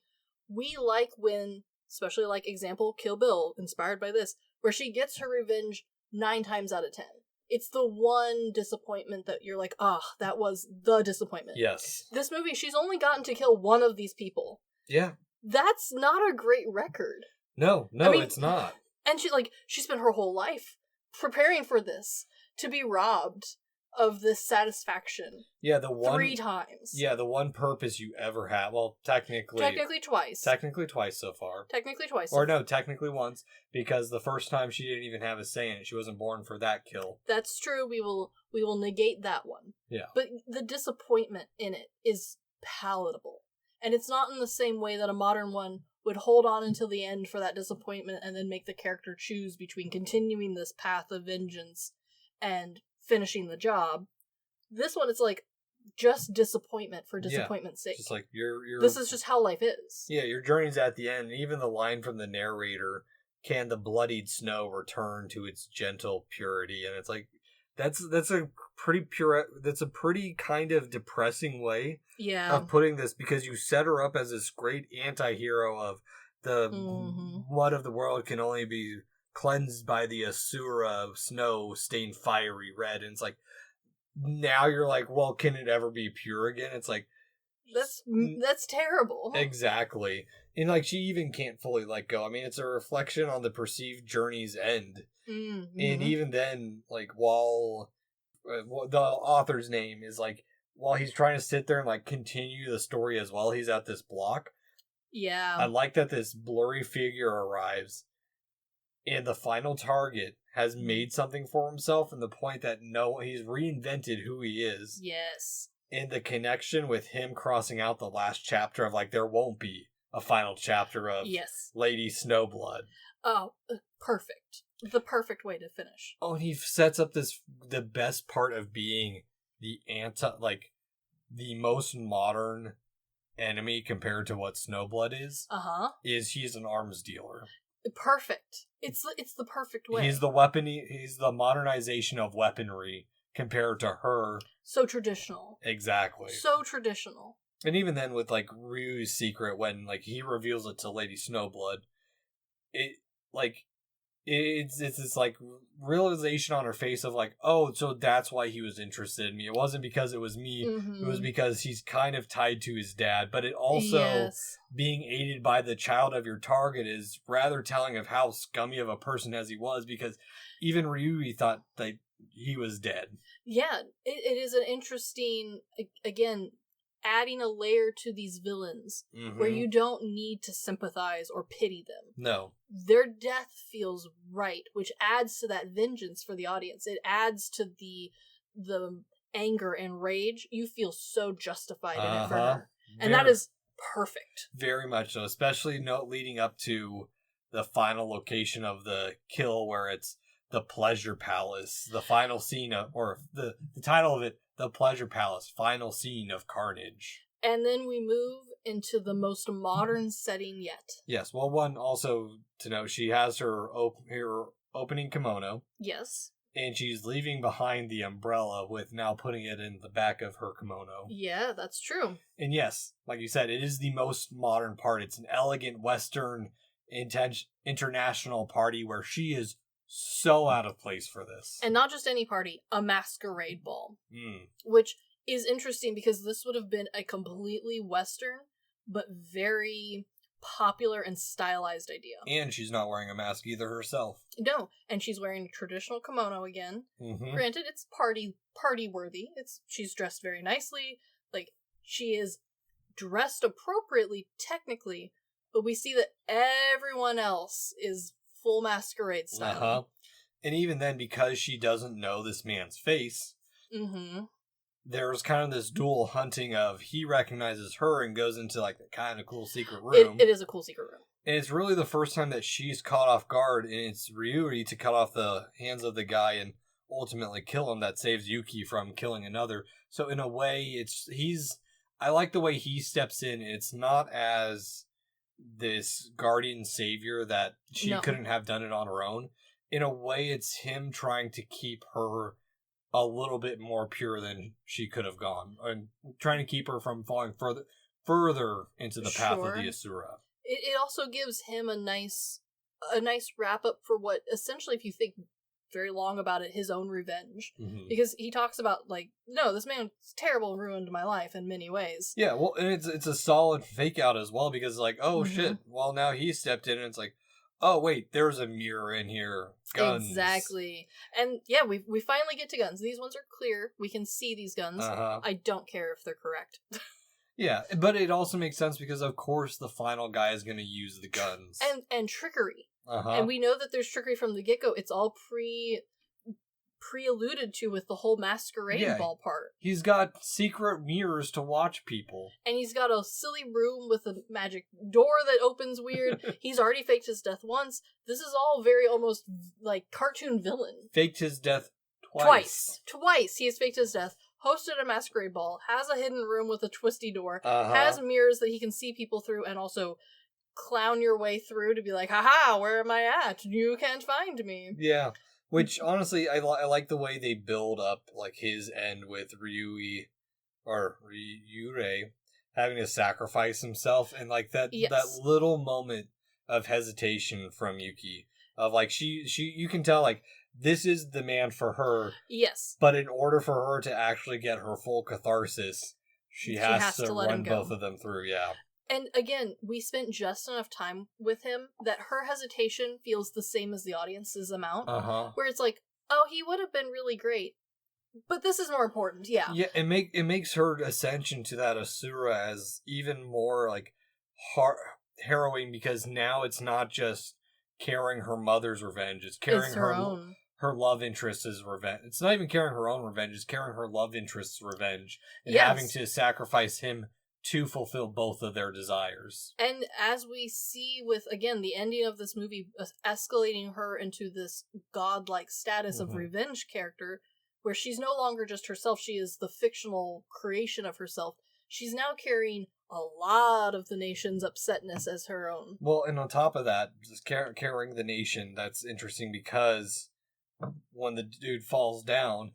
We like when, especially like example Kill Bill, inspired by this, where she gets her revenge 9 times out of 10. It's the one disappointment that you're like, that was the disappointment. Yes. This movie, she's only gotten to kill one of these people. Yeah. That's not a great record. No, I mean, it's not. And she spent her whole life preparing for this, to be robbed of this satisfaction. Yeah, 3 times. Yeah, the one purpose you ever had. Well, technically twice. Technically twice so far. Technically twice. Or no, technically once, because the first time she didn't even have a say in it. She wasn't born for that kill. That's true. We will negate that one. Yeah. But the disappointment in it is palatable. And it's not in the same way that a modern one would hold on until the end for that disappointment and then make the character choose between continuing this path of vengeance and finishing the job. This one, it's like just disappointment for disappointment's sake. Just like you're this is just how life is. Yeah, your journey's at the end. And even the line from the narrator, "Can the bloodied snow return to its gentle purity?" And it's like That's a pretty kind of depressing way Yeah. of putting this, because you set her up as this great anti-hero of the blood of the world can only be cleansed by the Asura of snow stained fiery red, and it's like, now you're like, well, can it ever be pure again? It's like, that's terrible. Exactly. And like, she even can't fully let go. I mean, it's a reflection on the perceived journey's end. Mm-hmm. And even then, like, while the author's name is like, while he's trying to sit there and like continue the story as well, he's at this block. Yeah. I like that this blurry figure arrives, and the final target has made something for himself, and the point that he's reinvented who he is. Yes. And the connection with him crossing out the last chapter of like, there won't be a final chapter of Lady Snowblood. Oh, perfect. The perfect way to finish. Oh, and he sets up the best part of being the the most modern enemy compared to what Snowblood is. Is he's an arms dealer. Perfect. It's the perfect way. He's the modernization of weaponry compared to her. So traditional. Exactly. So traditional. And even then with like Ryu's secret, when like he reveals it to Lady Snowblood, it's this like realization on her face of like, oh, so that's why he was interested in me. It wasn't because it was me. Mm-hmm. It was because he's kind of tied to his dad. But it also, being aided by the child of your target is rather telling of how scummy of a person as he was, because even Ryu thought that he was dead. Yeah, it is an interesting, again, adding a layer to these villains where you don't need to sympathize or pity them. No. Their death feels right, which adds to that vengeance for the audience. It adds to the anger and rage. You feel so justified in it for her. And that is perfect. Very much so, especially leading up to the final location of the kill, where it's the Pleasure Palace, the final scene or the title of it, The Pleasure Palace, final scene of carnage. And then we move into the most modern setting yet. Yes, well, one also to note, she has her opening kimono. Yes. And she's leaving behind the umbrella with now putting it in the back of her kimono. Yeah, that's true. And yes, like you said, it is the most modern part. It's an elegant Western international party where she is so out of place for this. And not just any party, a masquerade ball. Which is interesting because this would have been a completely Western, but very popular and stylized idea. And she's not wearing a mask either herself. No, and she's wearing a traditional kimono again. Granted, it's party worthy. She's dressed very nicely. Like, she is dressed appropriately, technically, but we see that everyone else is full masquerade style. And even then, because she doesn't know this man's face, there's kind of this dual hunting of he recognizes her and goes into like a kind of cool secret room. It is a cool secret room. And it's really the first time that she's caught off guard, and it's Ryuri to cut off the hands of the guy and ultimately kill him that saves Yuki from killing another. So in a way, I like the way he steps in. It's not as this guardian savior that she couldn't have done it on her own. In a way, it's him trying to keep her a little bit more pure than she could have gone, and trying to keep her from falling further into the path of the Asura. It also gives him a nice wrap up for what, essentially, if you think very long about it, his own revenge. Because he talks about, like, no, this man's terrible and ruined my life in many ways. Yeah, well, and it's a solid fake out as well, because like, oh shit, well, now he stepped in and it's like, oh wait, there's a mirror in here. Guns. Exactly. And yeah, we finally get to guns. These ones are clear. We can see these guns. I don't care if they're correct. Yeah, but it also makes sense because of course the final guy is going to use the guns. And trickery. And we know that there's trickery from the get-go. It's all pre-alluded to with the whole masquerade ball part. He's got secret mirrors to watch people. And he's got a silly room with a magic door that opens weird. He's already faked his death once. This is all very almost like cartoon villain. Faked his death twice. He has faked his death. Hosted a masquerade ball. Has a hidden room with a twisty door. Has mirrors that he can see people through, and also clown your way through to be like, haha, where am I at? You can't find me. Yeah. Which, honestly, I like the way they build up, like, his end with Ryurei having to sacrifice himself, and, like, that little moment of hesitation from Yuki. Of, like, you can tell, like, this is the man for her. Yes. But in order for her to actually get her full catharsis, she has to run both of them through, yeah. And again, we spent just enough time with him that her hesitation feels the same as the audience's amount. Where it's like, oh, he would have been really great. But this is more important, yeah. Yeah, it makes her ascension to that Asura as even more, like, harrowing, because now it's not just carrying her mother's revenge, it's carrying her own. Her love interest's revenge. It's not even carrying her own revenge, it's carrying her love interest's revenge. And having to sacrifice him to fulfill both of their desires. And as we see with, again, the ending of this movie escalating her into this godlike status of revenge character, where she's no longer just herself, she is the fictional creation of herself. She's now carrying a lot of the nation's upsetness as her own. Well, and on top of that, just carrying the nation, that's interesting because when the dude falls down,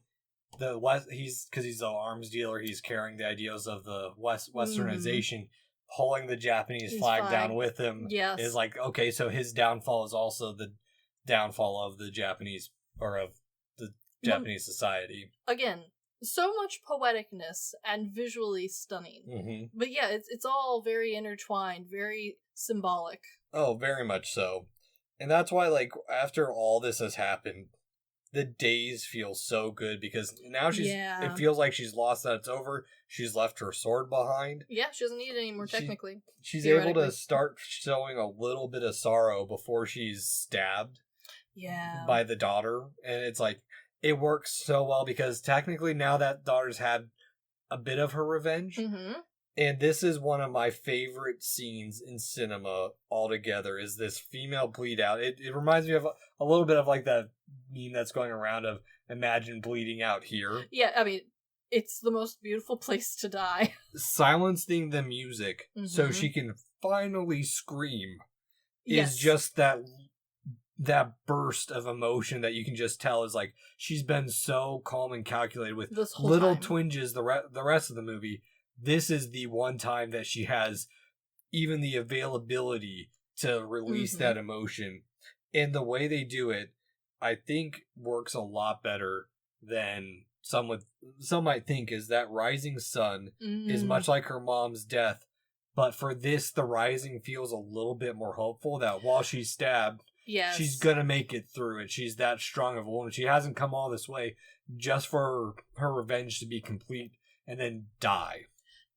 he's an arms dealer, he's carrying the ideas of the westernization, pulling the Japanese flag down with him is like, okay, so his downfall is also the downfall of the Japanese, or of the Japanese society. Again, so much poeticness and visually stunning. But yeah, it's all very intertwined, very symbolic. Oh, very much so. And that's why, like, after all this has happened, the days feel so good, because now it feels like she's lost that it's over. She's left her sword behind. Yeah, she doesn't need it anymore, technically. She's able to start showing a little bit of sorrow before she's stabbed by the daughter. And it's like, it works so well, because technically now that daughter's had a bit of her revenge. And this is one of my favorite scenes in cinema altogether, is this female bleed out. It reminds me of a little bit of, like, that meme that's going around of, imagine bleeding out here. Yeah, I mean, it's the most beautiful place to die. Silencing the music so she can finally scream is just that burst of emotion that you can just tell is, like, she's been so calm and calculated with little twinges the rest of the movie. This is the one time that she has even the availability to release that emotion. And the way they do it, I think, works a lot better than some might think, is that Rising Sun is much like her mom's death. But for this, the Rising feels a little bit more hopeful that while she's stabbed, she's going to make it through it. She's that strong of a woman. She hasn't come all this way just for her revenge to be complete and then die.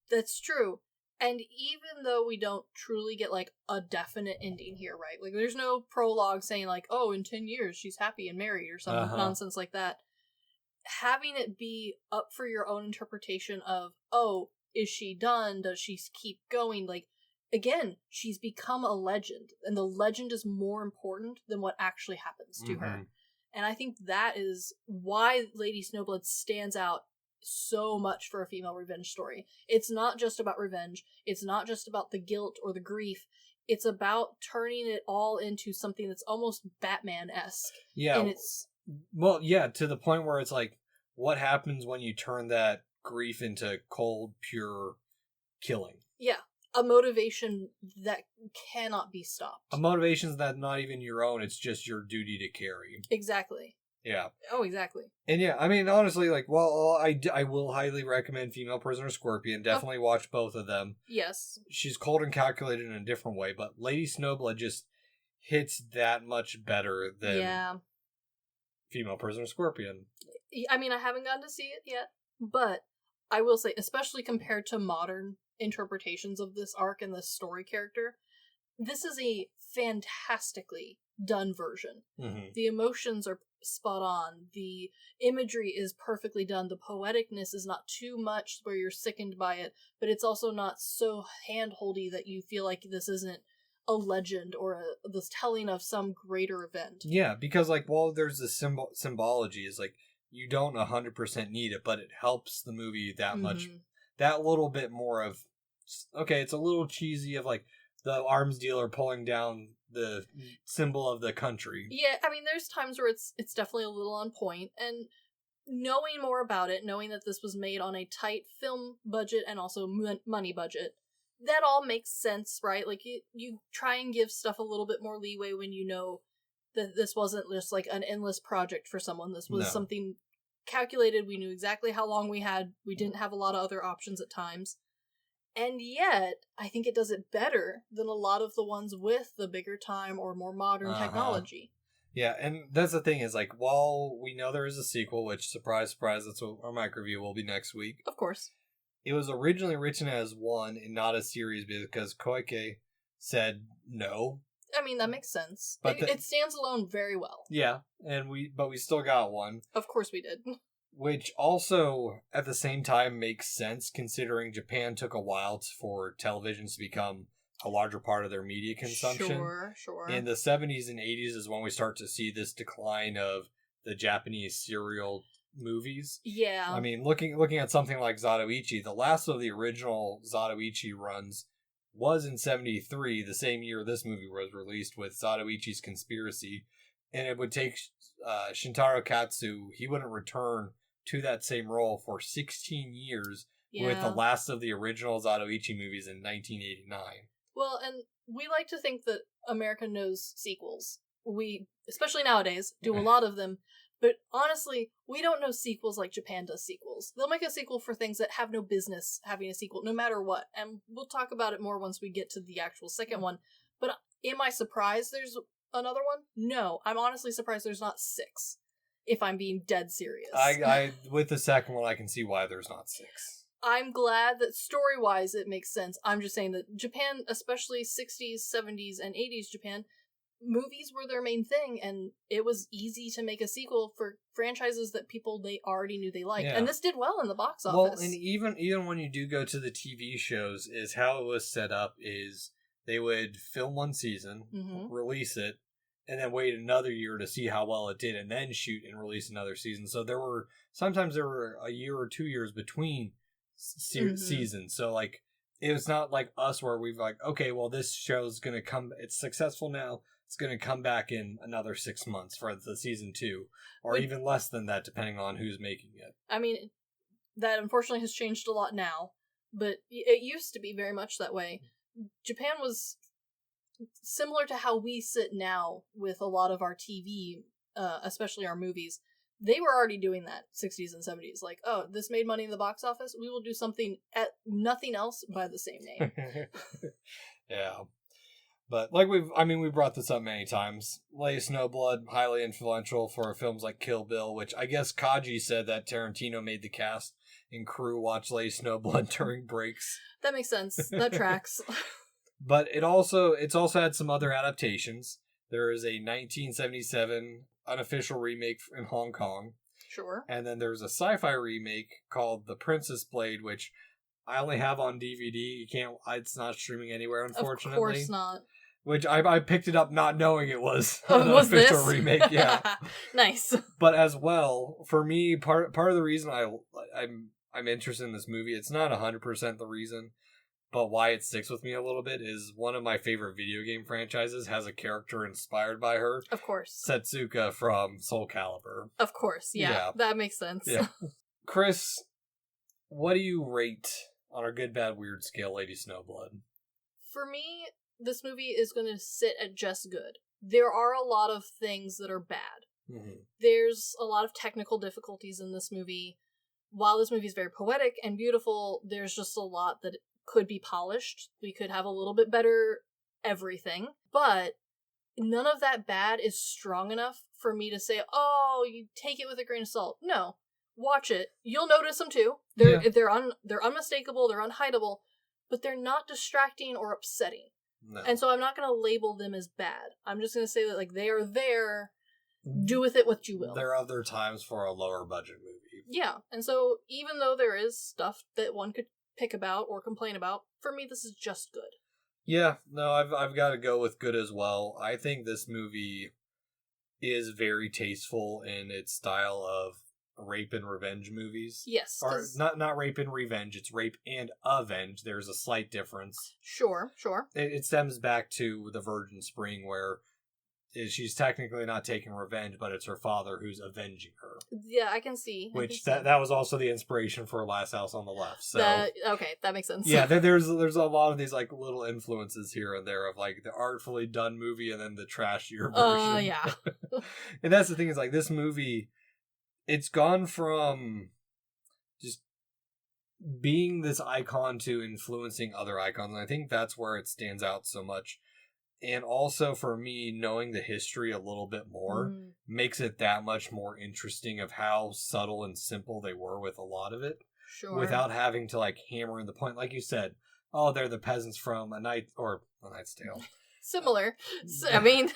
That's true. And even though we don't truly get, like, a definite ending here, right? Like, there's no prologue saying, like, oh, in 10 years she's happy and married or some nonsense like that. Having it be up for your own interpretation of, oh, is she done? Does she keep going? Like, again, she's become a legend, and the legend is more important than what actually happens to her. And I think that is why Lady Snowblood stands out so much for a female revenge story. It's not just about revenge. It's not just about the guilt or the grief. It's about turning it all into something that's almost Batman-esque. Yeah. And it's... Well, yeah, to the point where it's like, what happens when you turn that grief into cold, pure killing? Yeah. A motivation that cannot be stopped. A motivation that's not even your own. It's just your duty to carry. Exactly. Yeah. Oh, exactly. And yeah, I mean, honestly, like, well, I will highly recommend Female Prisoner Scorpion. Definitely watch both of them. Yes. She's cold and calculated in a different way, but Lady Snowblood just hits that much better than Female Prisoner Scorpion. I mean, I haven't gotten to see it yet, but I will say, especially compared to modern interpretations of this arc and this story character, this is a fantastically done version. The emotions are spot on. The imagery is perfectly done. The poeticness is not too much where you're sickened by it, but it's also not so hand-holdy that you feel like this isn't a legend or this telling of some greater event. Yeah, because, like, while there's the symbology, is like, you don't 100% need it, but it helps the movie that much. That little bit more of, okay, it's a little cheesy of, like, the arms dealer pulling down the symbol of the country. Yeah, I mean, there's times where it's definitely a little on point, and knowing more about it, knowing that this was made on a tight film budget and also money budget, that all makes sense, right? Like, you try and give stuff a little bit more leeway when you know that this wasn't just like an endless project for someone. This was something calculated. We knew exactly how long we had. We didn't have a lot of other options at times. And yet, I think it does it better than a lot of the ones with the bigger time or more modern technology. Yeah, and that's the thing is, like, while we know there is a sequel, which, surprise, surprise, that's what our mic review will be next week. Of course. It was originally written as one and not a series because Koike said no. I mean, that makes sense. But it stands alone very well. Yeah, and we still got one. Of course we did. Which also, at the same time, makes sense considering Japan took a while for televisions to become a larger part of their media consumption. Sure. In the 70s and 80s is when we start to see this decline of the Japanese serial movies. Yeah. I mean, looking at something like Zatoichi, the last of the original Zatoichi runs was in 73, the same year this movie was released, with Zatoichi's Conspiracy. And it would take Shintaro Katsu, he wouldn't return to that same role for 16 years with the last of the original Zatoichi movies in 1989. Well, and we like to think that America knows sequels. We, especially nowadays, do a lot of them. But honestly, we don't know sequels like Japan does sequels. They'll make a sequel for things that have no business having a sequel, no matter what. And we'll talk about it more once we get to the actual second one. But am I surprised there's another one? No. I'm honestly surprised there's not 6. If I'm being dead serious. I with the second one, I can see why there's not 6. I'm glad that story-wise it makes sense. I'm just saying that Japan, especially 60s, 70s, and 80s Japan, movies were their main thing, and it was easy to make a sequel for franchises that they already knew they liked. Yeah. And this did well in the box office. Well, and even when you do go to the TV shows, is how it was set up is they would film one season, release it, and then wait another year to see how well it did, and then shoot and release another season. So sometimes there were a year or 2 years between seasons. So, like, it was not like us where we've like, okay, well, this show's going to come, it's successful now, it's going to come back in another 6 months for the season 2, or even less than that, depending on who's making it. I mean, that unfortunately has changed a lot now, but it used to be very much that way. Japan was similar to how we sit now with a lot of our TV, especially our movies. They were already doing that 60s and 70s. Like, oh, this made money in the box office. We will do something at nothing else by the same name. Yeah. But like we brought this up many times. Lady Snowblood, highly influential for films like Kill Bill, which I guess Kaji said that Tarantino made the cast and crew watch Lady Snowblood during breaks. That makes sense. That tracks. But it's also had some other adaptations. There is a 1977 unofficial remake in Hong Kong. Sure. And then there's a sci-fi remake called The Princess Blade, which I only have on DVD. It's not streaming anywhere, unfortunately. Of course not. Which I picked it up not knowing it was an official remake. Yeah. Nice. But as well, for me, part of the reason I'm interested in this movie, it's not 100% the reason, but why it sticks with me a little bit is one of my favorite video game franchises has a character inspired by her. Of course. Setsuka from Soul Calibur. Of course, yeah. That makes sense. Yeah. Chris, what do you rate on our good, bad, weird scale Lady Snowblood? For me, this movie is going to sit at just good. There are a lot of things that are bad. Mm-hmm. There's a lot of technical difficulties in this movie. While this movie is very poetic and beautiful, there's just a lot that could be polished. We could have a little bit better everything. But none of that bad is strong enough for me to say, oh, you take it with a grain of salt. No. Watch it. You'll notice them too. They're unmistakable, they're unhideable, but they're not distracting or upsetting. No. And so I'm not going to label them as bad. I'm just going to say that, like, they are there. Do with it what you will. There are other times for a lower budget movie. Yeah. And so even though there is stuff that one could pick about or complain about, for me this is just good. Yeah. No, I've got to go with good as well. I think this movie is very tasteful in its style of rape and revenge movies. Yes. Or not rape and revenge, it's rape and avenge. There's a slight difference. Sure. It stems back to the Virgin Spring, where she's technically not taking revenge, but it's her father who's avenging her. Yeah, I can see. That was also the inspiration for Last House on the Left. So okay, that makes sense. Yeah, there's a lot of these like little influences here and there of like the artfully done movie and then the trashier version. Yeah. And that's the thing is like this movie, it's gone from just being this icon to influencing other icons, and I think that's where it stands out so much. And also for me, knowing the history a little bit more makes it that much more interesting of how subtle and simple they were with a lot of it. Sure. Without having to like hammer in the point. Like you said, oh, they're the peasants from A Knight's Tale. Similar. I mean,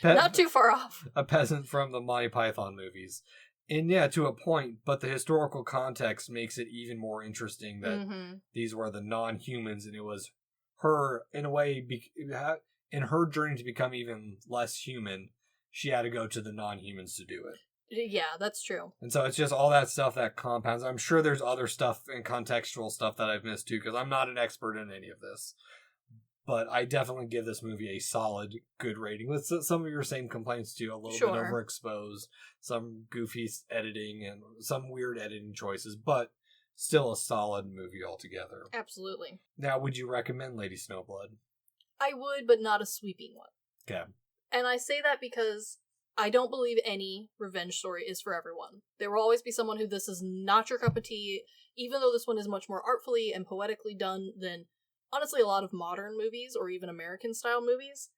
not too far off. A peasant from the Monty Python movies. And yeah, to a point, but the historical context makes it even more interesting that these were the non-humans, and it was her, in a way, in her journey to become even less human, she had to go to the non-humans to do it. Yeah, that's true. And so it's just all that stuff that compounds. I'm sure there's other stuff and contextual stuff that I've missed too, because I'm not an expert in any of this. But I definitely give this movie a solid, good rating, with some of your same complaints too. A little bit overexposed, some goofy editing, and some weird editing choices, but still a solid movie altogether. Absolutely. Now, would you recommend Lady Snowblood? I would, but not a sweeping one. Okay. And I say that because I don't believe any revenge story is for everyone. There will always be someone who this is not your cup of tea, even though this one is much more artfully and poetically done than, honestly, a lot of modern movies or even American-style movies.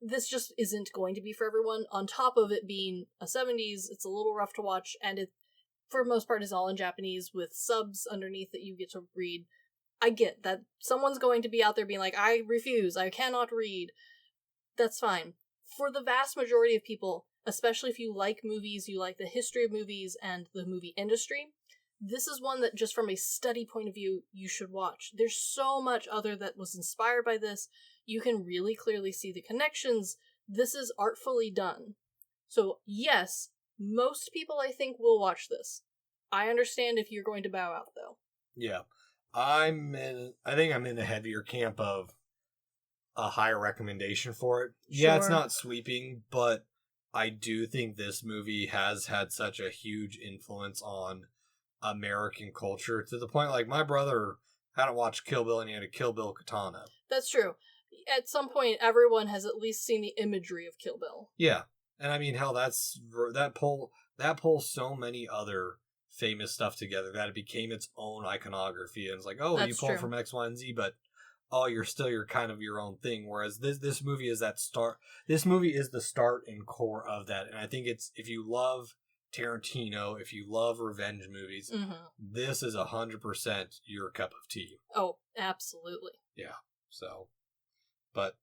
This just isn't going to be for everyone. On top of it being a 70s, it's a little rough to watch, and it, for the most part, is all in Japanese with subs underneath that you get to read. I get that someone's going to be out there being like, I refuse, I cannot read. That's fine. For the vast majority of people, especially if you like movies, you like the history of movies and the movie industry, this is one that just from a study point of view, you should watch. There's so much other that was inspired by this. You can really clearly see the connections. This is artfully done. So yes, most people I think will watch this. I understand if you're going to bow out though. Yeah. I think I'm in the heavier camp of a higher recommendation for it. Sure. Yeah, it's not sweeping, but I do think this movie has had such a huge influence on American culture to the point, like, my brother hadn't watched Kill Bill and he had a Kill Bill katana. That's true. At some point, everyone has at least seen the imagery of Kill Bill. Yeah. And I mean, hell, that pulls so many other famous stuff together that it became its own iconography. And it's like, oh, you pull from X, Y, and Z, but oh, you're kind of your own thing. Whereas this movie is that start. This movie is the start and core of that. And I think it's, if you love Tarantino, if you love revenge movies, this is 100% your cup of tea. Oh, absolutely. Yeah. So, but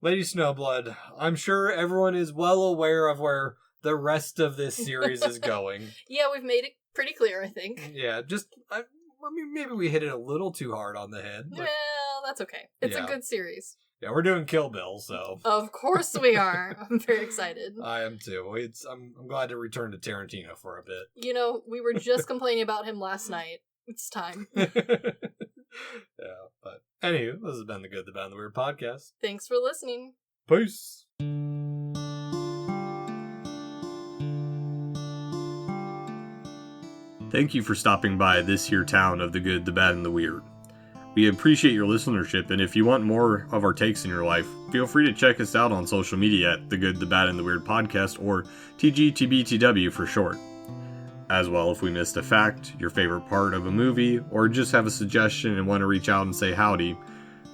Lady Snowblood, I'm sure everyone is well aware of where the rest of this series is going. Yeah, we've made it pretty clear, I think. Yeah, I mean, maybe we hit it a little too hard on the head. But well, that's okay. It's a good series. Yeah, we're doing Kill Bill, so. Of course we are. I'm very excited. I am too. I'm glad to return to Tarantino for a bit. You know, we were just complaining about him last night. It's time. Yeah, but anywho, this has been the Good, the Bad, and the Weird podcast. Thanks for listening. Peace. Thank you for stopping by this here town of the Good, the Bad, and the Weird. We appreciate your listenership, and if you want more of our takes in your life, feel free to check us out on social media at The Good, the Bad, and the Weird Podcast, or TGTBTW for short. As well, if we missed a fact, your favorite part of a movie, or just have a suggestion and want to reach out and say howdy,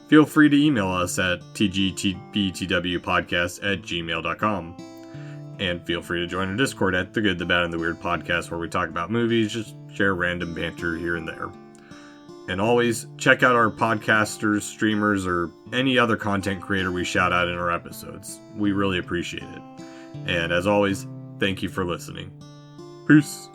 feel free to email us at tgtbtwpodcast@gmail.com. And feel free to join our Discord at The Good, the Bad, and the Weird Podcast, where we talk about movies, just share random banter here and there. And always check out our podcasters, streamers, or any other content creator we shout out in our episodes. We really appreciate it. And as always, thank you for listening. Peace.